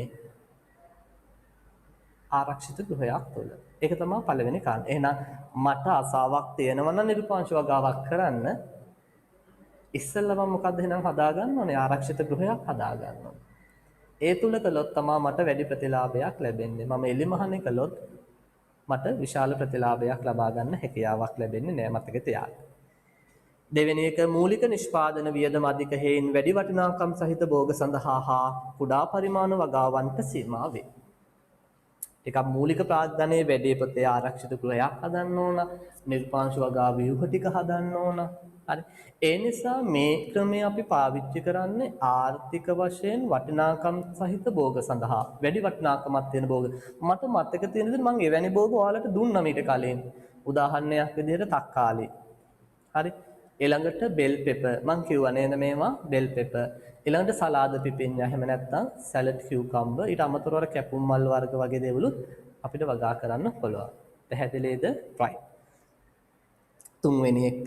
ආරක්ෂිත ගෘහයක් තුළ. ඒක තමයි පළවෙනි කාරණා. එහෙනම් මට ආසාවක් තියෙනවා නම් නිර්පාංශ වගාවක් කරන්න ඉස්සෙල්ලා මම මොකද්ද එහෙනම් හදාගන්න ඕනේ? ආරක්ෂිත ගෘහයක් හදාගන්න ඕනේ. ඒ තුල කළොත් තමයි මට වැඩි ප්‍රතිලාභයක් ලැබෙන්නේ. මම එලිමහනේ කළොත් මට විශාල ප්‍රතිලාභයක් ලබා ගන්න හැකියාවක් ලැබෙන්නේ නෑ මතක තියාගන්න. දෙවෙනි එක මූලික නිෂ්පාදන වියදම අධික හේයින් වැඩි වටිනාකම් සහිත භෝග සඳහා හා කුඩා පරිමාණ වගාවන්ට සීමා වේ. ටිකක් මූලික ප්‍රාග්ධනයේ වැඩි පොතේ ආරක්ෂිත ගෘහයක් හදන්න ඕන, නිර්පාංශ වගා ව්‍යුහ ටික හදන්න ඕන. හරි. ඒ නිසා මේ ක්‍රමය අපි පාවිච්චි කරන්නේ ආර්ථික වශයෙන් වටිනාකම් සහිත භෝග සඳහා. වැඩි වටිනාකමක් තියෙන භෝග. මට මතක තියෙන විදිහට මම එවැනි භෝග ඔයාලට දුන්නා මීට කලින්. උදාහරණයක් විදිහට තක්කාලි. හරි. ඊළඟට බෙල් පෙපර් මම කිව්වා නේද මේවා බෙල් පෙපර්. ඊළඟට සලාද පිපිඤ්ඤා එහෙම නැත්නම් සැලඩ් කියුකම්බර් ඊට අමතරව කැපුම් මල් වර්ග වගේ දේවලුත් අපිට වගා කරන්න පුළුවන්. පැහැදිලිද? right. තුන්වෙනි එක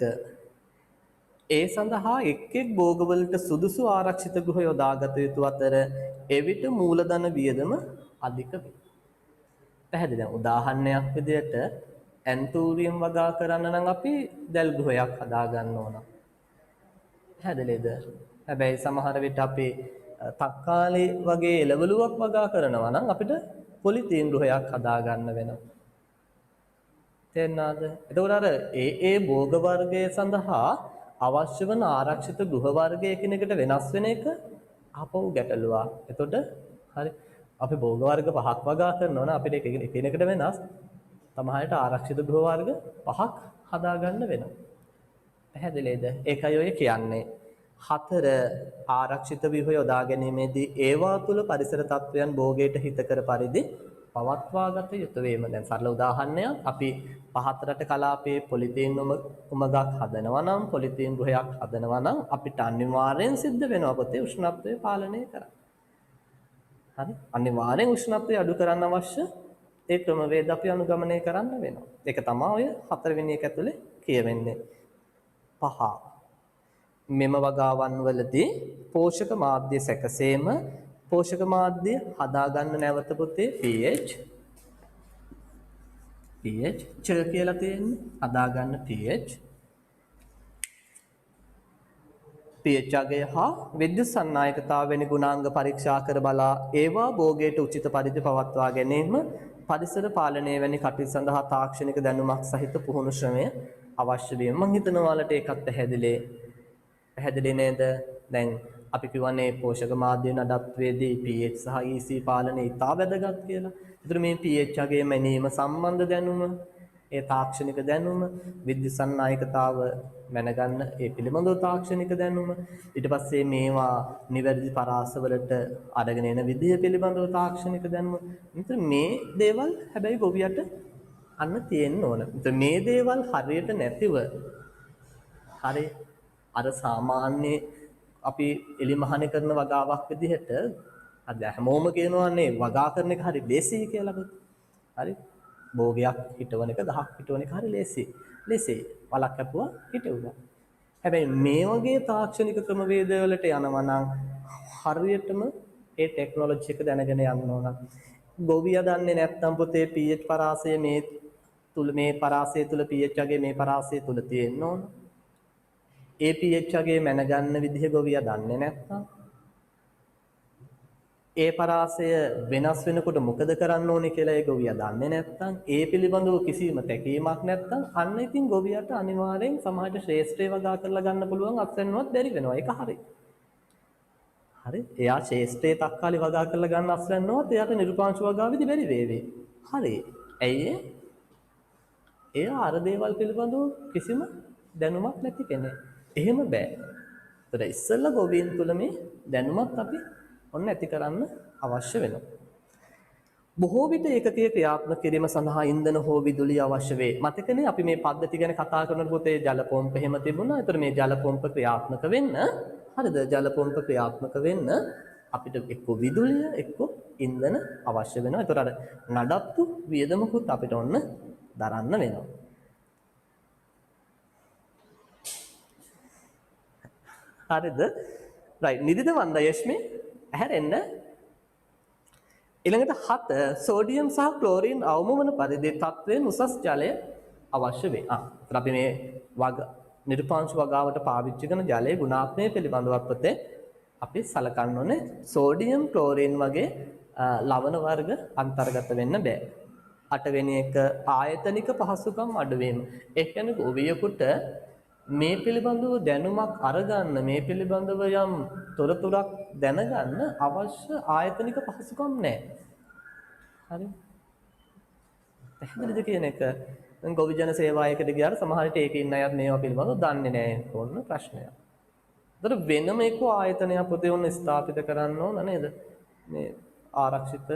ඒ සඳහා එක් භෝගවලට සුදුසු ආරක්ෂිත ගෘහ යොදාගත යුතු අතර එවිට මූලධන වියදම අධික වේ. පැහැදිලිද? උදාහරණයක් විදිහට ඇන්තූරියම් වගා කරන්න නම් අපි දැල් ගෘහයක් හදා ගන්න ඕන. පැහැදිලිද? හැබැයි සමහර විට අපි තක්කාලි වගේ එළවලුවක් වගා කරනවා නම් අපිට පොලිතීන් ගෘහයක් හදා ගන්න වෙනවා. තේරුණාද? එතකොට අර ඒ භෝග වර්ගය සඳහා අවශ්‍ය වන ආරක්ෂිත ගෘහ වර්ගය එකිනෙකට වෙනස් වෙන එක ආපහු ගැටලුවක්. එතකොට හරි අපි භෝග වර්ග පහක් වගා කරනවා නම් අපිට එකිනෙකට වෙනස් තමයිට ආරක්ෂිත ගෘහ වර්ග පහක් හදා ගන්න වෙනවා. පැහැදිලිද? ඒකයි ඔය කියන්නේ. 4 ආරක්ෂිත ව්‍යුහ යොදා ගැනීමේදී ඒවා තුල පරිසර තත්වයන් භෝගයට හිතකර පරිදි පවත්වා ගත යුතු වීම. දැන් සරල උදාහරණයක් අපි පහත් රට කලාපයේ පොලිතීන් උමගක් හදනවා නම් පොලිතීන් ගෘහයක් හදනවා නම් අපිට අනිවාර්යෙන් සිද්ධ වෙනවා පොතේ උෂ්ණත්වය පාලනය කරන්න. හරි? අනිවාර්යෙන් උෂ්ණත්වය අඩු කරන්න අවශ්‍ය ඒ ක්‍රමවේද අපි අනුගමනය කරන්න වෙනවා. ඒක තමයි ඔය 4 වෙනි එක ඇතුලේ කියවෙන්නේ. 5 මෙම වගාවන් වලදී පෝෂක මාධ්‍ය සැකසීම පෝෂක මාධ්‍ය හදාගන්න නැවත පොතේ pH ච කියලා තියෙන්නේ හදාගන්න pH අගය හා විද්‍යුත් සන්නායකතාව වැනි ගුණාංග පරීක්ෂා කර බලා ඒවා භෝගයට උචිත පරිදි පවත්වා ගැනීම පරිසර පාලනය වැනි කටයුතු සඳහා තාක්ෂණික දැනුමක් සහිත පුහුණු ශ්‍රමය අවශ්‍ය වීම. මම හිතනවා ඔයාලට ඒකත් පැහැදිලි නේද? දැන් අපි කියවනේ පෝෂක මාධ්‍ය නඩත්වයේදී pH සහ EC පාලනය ඉතා වැදගත් කියලා. ඒතර මේ pH අගය මැනීම සම්බන්ධ දැනුම, ඒ තාක්ෂණික දැනුම, විද්‍යුත් සන්නායකතාව මැනගන්න ඒ පිළිබඳව තාක්ෂණික දැනුම, ඊට පස්සේ මේවා නිවැරදි පරාසවලට අරගෙන එන විදිය පිළිබඳව තාක්ෂණික දැනුම. ඒතර මේ දේවල් හැබැයි ගොවියට අන්න තියෙන්න ඕන. ඒතර මේ දේවල් හරියට නැතිව හරි අර සාමාන්‍ය අපි එලිමහනේ කරන වගාවක් විදිහට අද හැමෝම කියනවානේ වගා කරන එක හරි ලේසියි කියලා. හරි. භෝගයක් හිටවන එක ගහක් හිටවන එක හරි ලේසියි. ලේසියි. වලක් කැපුවා හිටවුවා. හැබැයි මේ වගේ තාක්ෂණික ක්‍රමවේදවලට යනවා නම් හරියටම ඒ ටෙක්නොලොජි එක දැනගෙන යන්න ඕන. ගොවියා දන්නේ නැත්නම් පොතේ pH පරාසය මේ පරාසය තුල pH වගේ මේ පරාසය තුල තියෙන්න ඕන. ඒ pH වගේ මැනගන්න විදිහ ගොවියා දන්නේ නැත්නම් ඒ පරාසය වෙනස් වෙනකොට මොකද කරන්න ඕනේ කියලා ඒ ගොවියා දන්නේ නැත්නම් ඒ පිළිබඳව කිසිම තැකීමක් නැත්නම් අන්න ඉතින් ගොවියාට අනිවාර්යෙන් සමාජ ශ්‍රේෂ්ඨය වගා කරලා ගන්න පුළුවන් අත්වෙන්නවත් බැරි වෙනවා. ඒක හරි. හරි. එයා ශ්‍රේෂ්ඨයේ තක්කාලි වගා කරලා ගන්න අත්වෙන්නවත් එයාට නිර්පාංශ වගාවෙදි බැරි වේවි. හරි. ඇයි එයා අර දේවල් පිළිබඳව කිසිම දැනුමක් නැති කෙනෙක්. එහෙම බෑ. ඒතර ඉස්සෙල්ලා ගොවීන් තුල මේ දැනුමත් අපි ඔන්න ඇති කරන්න අවශ්‍ය වෙනවා. බොහෝ විට ඒකකයේ ක්‍රියාත්මක කිරීම සඳහා ඉන්ධන හෝ විදුලිය අවශ්‍ය වේ. මතකනේ අපි මේ පද්ධති ගැන කතා කරනකොට ඒ ජල පොම්ප එහෙම තිබුණා. ඒතර මේ ජල පොම්ප ක්‍රියාත්මක වෙන්න හරිද? ජල පොම්ප ක්‍රියාත්මක වෙන්න අපිට එක්ක විදුලිය එක්ක ඉන්ධන අවශ්‍ය වෙනවා. ඒතර අර නඩත්තු වියදමකුත් අපිට ඔන්න දරන්න වෙනවා. හරිද? right. නිදිද වන්ද යශ්මි? ඇහැරෙන්න. ඊළඟට 7 සෝඩියම් සහ ක්ලෝරින් අවම වන පරිදි තත්වයෙන් උසස් ජලය අවශ්‍ය වේ. අපි මේ නිර්පාංශ වගාවට පාවිච්චි කරන ජලයේ ගුණාත්මය පිළිබඳව අපතේ අපි සලකන්න ඕනේ. සෝඩියම් ක්ලෝරින් වගේ ලවණ වර්ග අන්තර්ගත වෙන්න බෑ. 8 වෙනි එක ආයතනික පහසුකම් අඩුවීම. ඒ කියන්නේ ගොවියෙකුට මේ පිළිබඳව දැනුමක් අරගන්න, මේ පිළිබඳව යම් තොරතුරක් දැනගන්න අවශ්‍ය ආයතනික පහසුකම් නැහැ. හරි. පැහැදිලිද කියන එක? දැන් ගොවි ජන සේවායකට ගියාට සමහර විට ඒකේ ඉන්න අයත් මේවා පිළිබඳව දන්නේ නැහැ. ඕන ප්‍රශ්නයක්. ඒතර වෙනම එක ආයතනයක් පොතේ ඔන්න ස්ථාපිත කරන්න ඕන නේද? මේ ආරක්ෂිත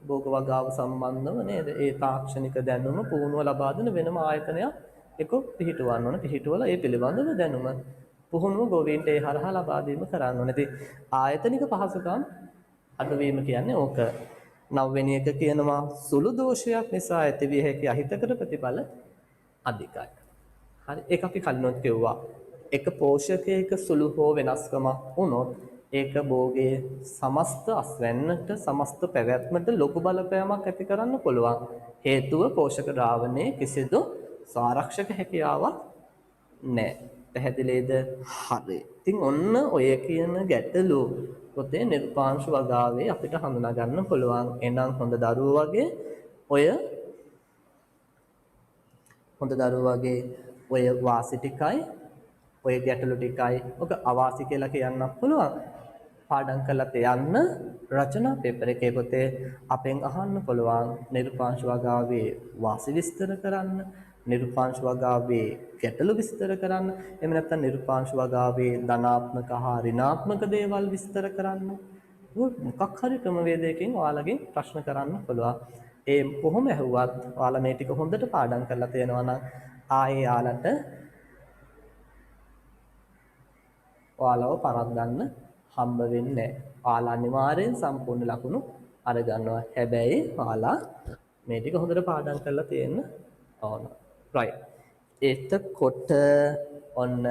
භෝග වගාව සම්බන්ධව නේද? ඒ තාක්ෂණික දැනුම පුහුණුව ලබා දෙන වෙනම ආයතනයක් එක පිහිටවන්න ඕන. පිහිටවලා ඒ පිළිබඳව දැනුම පුහුණුව ගොවීන්ට ඒ හරහා ලබා දීම කරන්න ඕන. ඉතින් ආයතනික පහසුකම් අඩුවීම කියන්නේ ඕක. 9 වෙනි එක කියනවා සුළු දෝෂයක් නිසා ඇතිවිය හැකි අහිතකර ප්‍රතිඵල අධිකයි. හරි. ඒක අපි කලිනුත් කිව්වා. එක පෝෂකයක සුළු හෝ වෙනස්කමක් වුණොත් ඒක භෝගයේ සමස්ත අස්වැන්නට සමස්ත පැවැත්මට ලොකු බලපෑමක් ඇති කරන්න පුළුවන්. හේතුව පෝෂක ද්‍රාවණයේ කිසිදු ආරක්ෂක හැකියාවක් නැහැ. පැහැදිලිද? හරි. ඉතින් ඔන්න ඔය කියන ගැටලු පොතේ නිර්පාංශ වගාවේ අපිට හඳුනා ගන්න පුළුවන්. එහෙනම් හොඳ දරුවෝ වගේ ඔය වාසි ටිකයි ඔය ගැටලු ටිකයි ඔක අවාසි කියලා කියන්නත් පුළුවන්. පාඩම් කරලා තියන්න රචනා පේපර් එකේ පොතේ අපෙන් අහන්න පුළුවන් නිර්පාංශ වගාවේ වාසි විස්තර කරන්න, නිර්පාංශ වගාවේ ගැටලු විස්තර කරන්න, එහෙම නැත්නම් නිර්පාංශ වගාවේ ධනාත්මක හා ඍණාත්මක දේවල් විස්තර කරන්න. මොකක් හරි ක්‍රමවේදයකින් ඔයාලගෙන් ප්‍රශ්න කරන්න පුළුවන්. ඒ කොහොම ඇහුවත් ඔයාලා මේ ටික හොඳට පාඩම් කරලා තියෙනවා නම් ආයේ ඔයාලව පරද්දන්න හම්බ වෙන්නේ නැහැ. ඔයාලා අනිවාර්යෙන් සම්පූර්ණ ලකුණු අරගන්නවා. හැබැයි ඔයාලා මේ ටික හොඳට පාඩම් කරලා තියෙන්න ඕන. right. එතකොට ඔන්න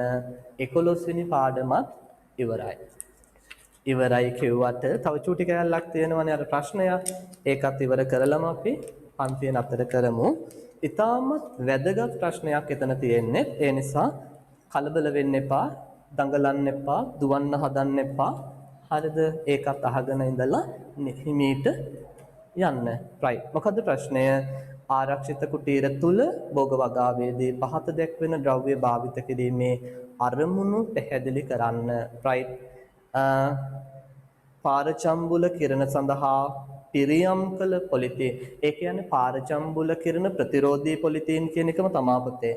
11 වෙනි පාඩමත් ඉවරයි. ඉවරයි කියුවට තව චූටි කැලලක් තියෙනවනේ අර ප්‍රශ්නය. ඒකත් ඉවර කරලම අපි පන්තිය නතර කරමු. ඉතාමත් වැදගත් ප්‍රශ්නයක් එතන තියෙන්නේ. ඒ නිසා කලබල වෙන්න එපා, දඟලන්න එපා, දුවන්න හදන්න එපා. හරිද? ඒකත් අහගෙන ඉඳලා හිමීට යන්න. right. මොකද්ද ප්‍රශ්නය? ආරක්ෂිත කුටීර තුල භෝග වගාවේදී පහත දැක්වෙන ද්‍රව්‍ය භාවිත කිරීමේ අරමුණු පැහැදිලි කරන්න. right. පාරචම්බුල කිරණ සඳහා පිරියම් කළ පොලිතීන්. ඒ කියන්නේ පාරචම්බුල කිරණ ප්‍රතිරෝධී පොලිතීන් කියන එකම තමා පුතේ.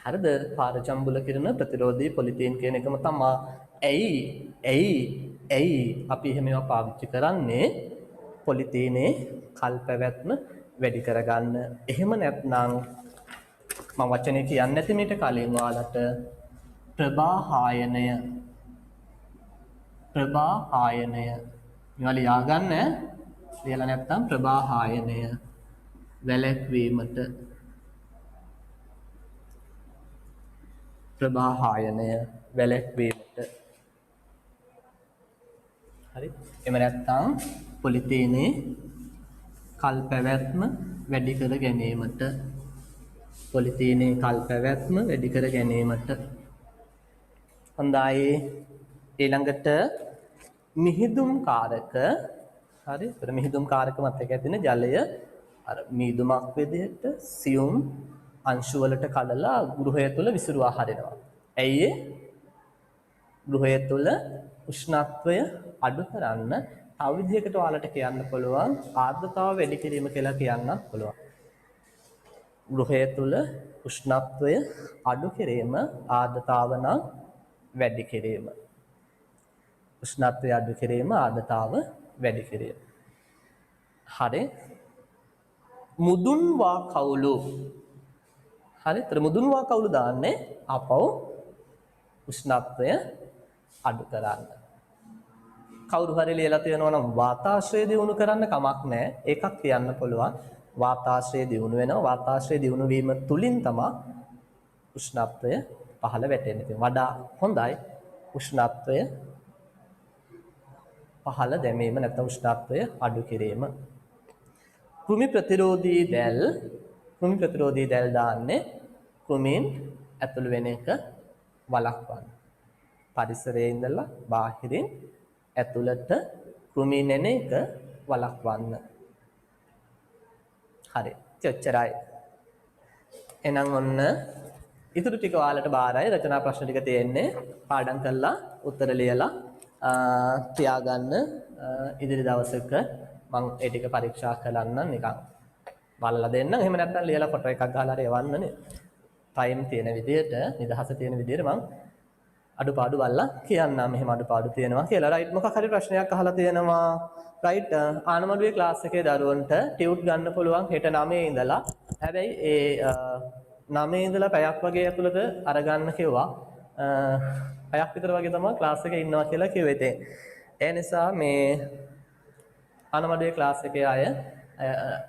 හරිද? පාරචම්බුල කිරණ ප්‍රතිරෝධී පොලිතීන් කියන එකම තමා. ඇයි අපි එහෙම ඒවා පාවිච්චි කරන්නේ? පොලිතීනේ කල් පැවැත්ම වැඩි කරගන්න. එහෙම නැත්නම් මම වචනේ කියන්නේ නැති මීට කලින් ඔයාලට ප්‍රවාහායනය ප්‍රභාහායනය. මේවා ලියා ගන්න. ලියලා නැත්නම් ප්‍රභාහායනය වැළැක්වීමට. ප්‍රභාහායනය වැළැක්වීමට. හරි. එහෙම නැත්නම් පොලිතීනේ කල් පැවැත්ම වැඩි කර ගැනීමට. පොලිතීනේ කල් පැවැත්ම වැඩි කර ගැනීමට. හොඳයි. ඊළඟට මිහිදුම් කාරක. හරි. ඒතර මිහිදුම් කාරක මත එක ඇතිනේ ජලය අර මීදුමක් විදිහට සියුම් අංශු වලට කඩලා ගෘහය තුල විසිරුවා හරිනවා. ඇයි ඒ? ගෘහය තුල උෂ්ණත්වය අඩු කරන්න තව විදිහකට ඔයාලට කියන්න පුළුවන් ආර්ද්‍රතාව වැඩි කිරීම කියලා කියන්නත් පුළුවන්. ගෘහය තුල උෂ්ණත්වය අඩු කිරීම ආර්ද්‍රතාව නම් වැඩි කිරීම. උෂ්ණත්වය අඩු කිරීම ආර්ද්‍රතාව වැඩි කිරීම. හරි. මුදුන් වා කවුළු. හරි. ඒතර මුදුන් වා කවුළු දාන්නේ ආපහු උෂ්ණත්වය අඩු කරන්න. කවුරු හරි ලියලා තියෙනවා නම් වාතාශ්‍රය දියුණු කරන්න කමක් නැහැ. ඒකක් කියන්න පුළුවන්. වාතාශ්‍රය දියුණු වෙනවා. වාතාශ්‍රය දියුණු වීම තුලින් තමයි උෂ්ණත්වය පහළ වැටෙන්නේ. ඉතින් වඩා හොඳයි උෂ්ණත්වය පහළ දැමීම නැත්නම් උෂ්ණත්වය අඩු කිරීම. කෘමි ප්‍රතිරෝධී දැල්. කෘමි ප්‍රතිරෝධී දැල් දාන්නේ කෘමීන් ඇතුළු වෙන එක වළක්වන්න. පරිසරයේ ඉඳලා බාහිරින් ඇතුළට කෘමීන් එන එක වළක්වන්න. හරි. එච්චරයි. එහෙනම් ඔන්න ඉතුරු ටික ඔයාලට බාරයි. රචනා ප්‍රශ්න ටික තියෙන්නේ. පාඩම් කරලා උත්තර ලියලා තියාගන්න. ඉදිරි දවසක මම ඒ ටික පරීක්ෂා කරන්න නිකන් බලලා දෙන්නම්. එහෙම නැත්නම් ලියලා ෆොටෝ එකක් ගහලා හරි එවන්නනේ. ටයිම් තියෙන විදිහට, නිදහස තියෙන විදිහට මම අඩුපාඩු බලලා කියන්නම්. මෙහෙම අඩුපාඩු තියෙනවා කියලා. රයිට්. මොකක් හරි ප්‍රශ්නයක් අහලා තියෙනවා. රයිට්. ආනමඩුවේ ක්ලාස් එකේ දරුවන්ට ටියුට් ගන්න පුළුවන් හෙට 9 ඉඳලා. හැබැයි ඒ 9 ඉඳලා පැයක් වගේ ඇතුළත අරගන්න කිව්වා. පැයක් විතර වගේ තමයි ක්ලාස් එකේ ඉන්නවා කියලා කිව්වේ ඉතින්. ඒ නිසා මේ ආනමඩුවේ ක්ලාස් එකේ අය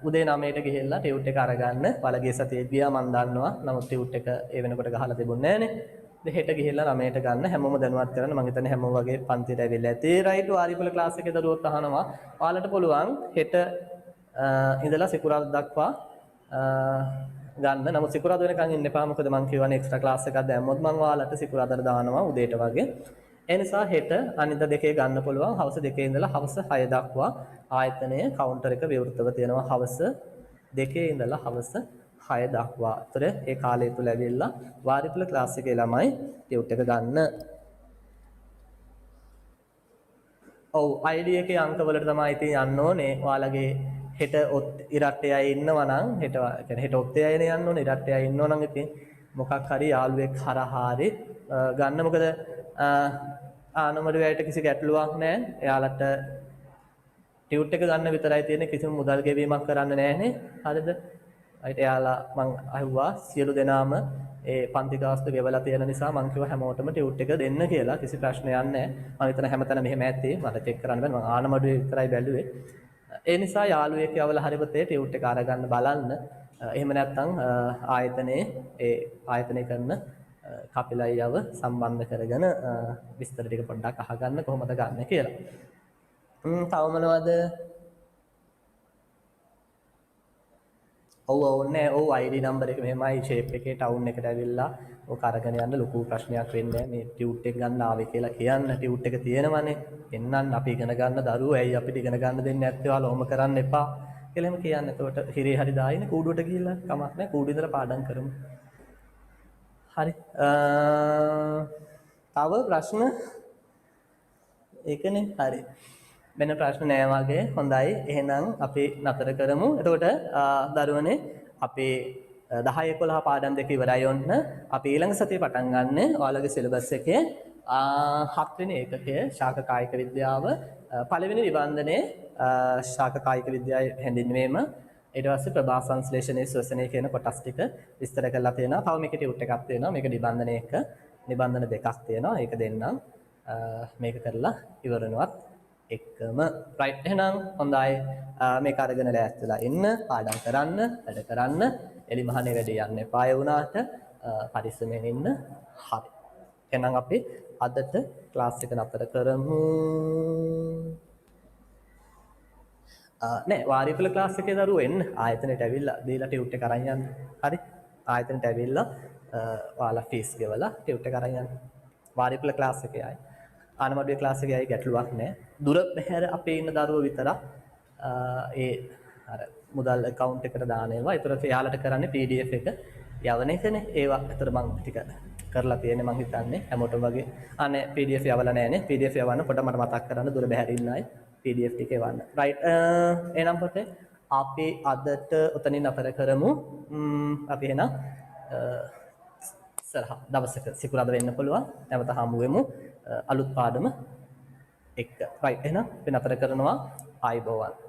උදේ 9ට ගිහිල්ලා ටියුට් එක අරගන්න. පළගිය සතියේ ගියා මම දන්නවා. නමුත් ටියුට් එක ඒ වෙනකොට ගහලා තිබුණේ නැහනේ. හෙට ගිහිල්ලා 9ට ගන්න. හැමෝම දැනුවත් කරන්න. මම හිතන්නේ හැමෝම වගේ පන්තියට ඇවිල්ලා ඇති. රයිට්. වාරිපුල ක්ලාස් එකේ දරුවොත් අහනවා. ඔයාලට පුළුවන් හෙට ඉඳලා සිකුරාදා දක්වා ගන්න. නමුත් සිකුරාදා වෙනකන් ඉන්න එපා. මොකද මම කියවනේ එක්ස්ට්‍රා ක්ලාස් එකක් දැම්මොත් මම ඔයාලට සිකුරාදාට දානවා උදේට වගේ. ඒ නිසා හෙට අනිද්දා දෙකේ ගන්න පුළුවන්. හවස 2 ඉඳලා හවස 6 දක්වා ආයතනයේ කවුන්ටර් එක විවෘතව තියෙනවා. හවස 2 ඉඳලා හවස 6 දක්වා. ඒතර ඒ කාලය තුල ඇවිල්ලා වාරිපුල ක්ලාස් එකේ ළමයි ටියුට් එක ගන්න. ඔව් ID එකේ අංක වලට තමයි ඉතින් යන්න ඕනේ. ඔයාලගේ හෙට ඉරට්ටේ අය ඉන්නවා නම් හෙට يعني හෙට ඔත්තේ අයනේ යන්න ඕනේ. ඉරට්ටේ අය ඉන්නවා නම් ඉතින් මොකක් හරි යාළුවෙක් හරහාරි ගන්න. මොකද ආනමඩුවේට කිසි ගැටලුවක් නැහැ. එයාලට ටියුට් එක ගන්න විතරයි තියෙන්නේ. කිසිම මුදල් ගෙවීමක් කරන්න නැහැනේ. හරිද? අයිට එයාලා මං අහුවා සියලු දෙනාම ඒ පන්ති ගාස්තු ගෙවලා තියෙන නිසා මං කිව්වා හැමෝටම ටියුට් එක දෙන්න කියලා. කිසි ප්‍රශ්නයක් නැහැ. මම හිතන හැමතැනම මෙහෙම ඇත්තේ. මට චෙක් කරන්න බෑ. මං ආනමඩුවේ විතරයි බැලුවේ. ඒ නිසා යාළුවෙක් යවලා හරිපතේ ටියුට් එක අරගන්න බලන්න. එහෙම නැත්නම් ආයතනයේ ඒ ආයතනය කරන කපිල අයව සම්බන්ධ කරගෙන විස්තර ටික පොඩ්ඩක් අහගන්න කොහොමද ගන්න කියලා. තව මොනවද? ඔව් නෑ. ඔව් ID නම්බර් එක මෙහෙමයි ෂේප් එකේ ටවුන් එකට ඇවිල්ලා ඔක අරගෙන යන්න ලොකු ප්‍රශ්නයක් වෙන්නේ නෑ. මේ ටියුට් එක ගන්න ආවේ කියලා කියන්න. ටියුට් එක තියෙනවනේ. එන්නන්න අපි ඉගෙන ගන්න දරුවෝ ඇයි අපිට ඉගෙන ගන්න දෙන්නේ නැත්තේ? ඔයාලා ඔහොම කරන්න එපා කියලා එහෙම කියන්න. එතකොට හිරේ හරි දායිනේ කූඩුවට ගිහිල්ලා කමක් නෑ. කූඩු ඉදලා පාඩම් කරමු. හරි. තව ප්‍රශ්න? ඒකනේ. හරි. වෙන ප්‍රශ්න නෑ වගේ. හොඳයි. එහෙනම් අපි නතර කරමු. එතකොට දරුවනේ අපේ 10 11 පාඩම් දෙක ඉවරයි ඔන්න. අපි ඊළඟ සතියේ පටන් ගන්න ඔයාලගේ සිලබස් එකේ 7 වෙනි ඒකකය ශාක කායික විද්‍යාව පළවෙනි නිබන්ධනයේ ශාක කායික විද්‍යාවේ හැඳින්වීම ඊට පස්සේ ප්‍රභා සංශ්ලේෂණයේ ශ්වසනය කියන කොටස් ටික විස්තර කරලා තියෙනවා. තව මේකේ ටියුට් එකක් තියෙනවා. මේක නිබන්ධන 1 නිබන්ධන 2ක් තියෙනවා. ඒක දෙන්නම්. මේක කරලා ඉවරනවත් එක්කම රයිට් එහෙනම් හොඳයි මේක අරගෙන ලෑස්තිලා ඉන්න පාඩම් කරන්න වැඩ කරන්න එලිමහනේ වැඩේ යන්න එපා ඒ වුණාට පරිස්සමෙන් ඉන්න හරි එහෙනම් අපි අදට ක්ලාස් එක නතර කරමු නෑ වාරිපල ක්ලාස් එකේ දරුවෝ එන්න ආයතනයට ඇවිල්ලා දීලා ටියුට් එක අරන් යන්න. හරි. ආයතනයට ඇවිල්ලා ඔයාලා ෆීස් ගෙවලා ටියුට් එක අරන් යන්න. වාරිපල ක්ලාස් එකේ ආයි. ආනමඩුවේ ක්ලාස් එකේ ආයි ගැටලුවක් නෑ. දුර බැහැර අපේ ඉන්න දරුවෝ විතරක් ඒ අර මුදල් account එකට දාන ඒවා. ඒතරත් එයාලට කරන්නේ PDF එක යවන එකනේ. ඒවා ඒතර මම ටික කරලා තියෙන්නේ මං හිතන්නේ හැමෝටම වගේ. අනේ PDF යවලා නෑනේ. PDF යවන්න පොඩ්ඩක් මට මතක් කරන්න දුර බැහැර ඉන්න අය. PDF ටික එවන්න. රයිට් එහෙනම් පොතේ අපි අදට උතනින් අතර කරමු. අපි එහෙනම් ඉස්සරහ දවසක සිකුරාදා වෙන්න පුළුවන්. නැවත හමු වෙමු. අලුත් පාඩම එක්ක. රයිට් එහෙනම් අපි නතර කරනවා ආයිබෝවන්.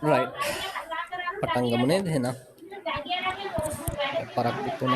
රයිට්. පටන් ගමු නේද එහෙනම්? පරක්කු තුන.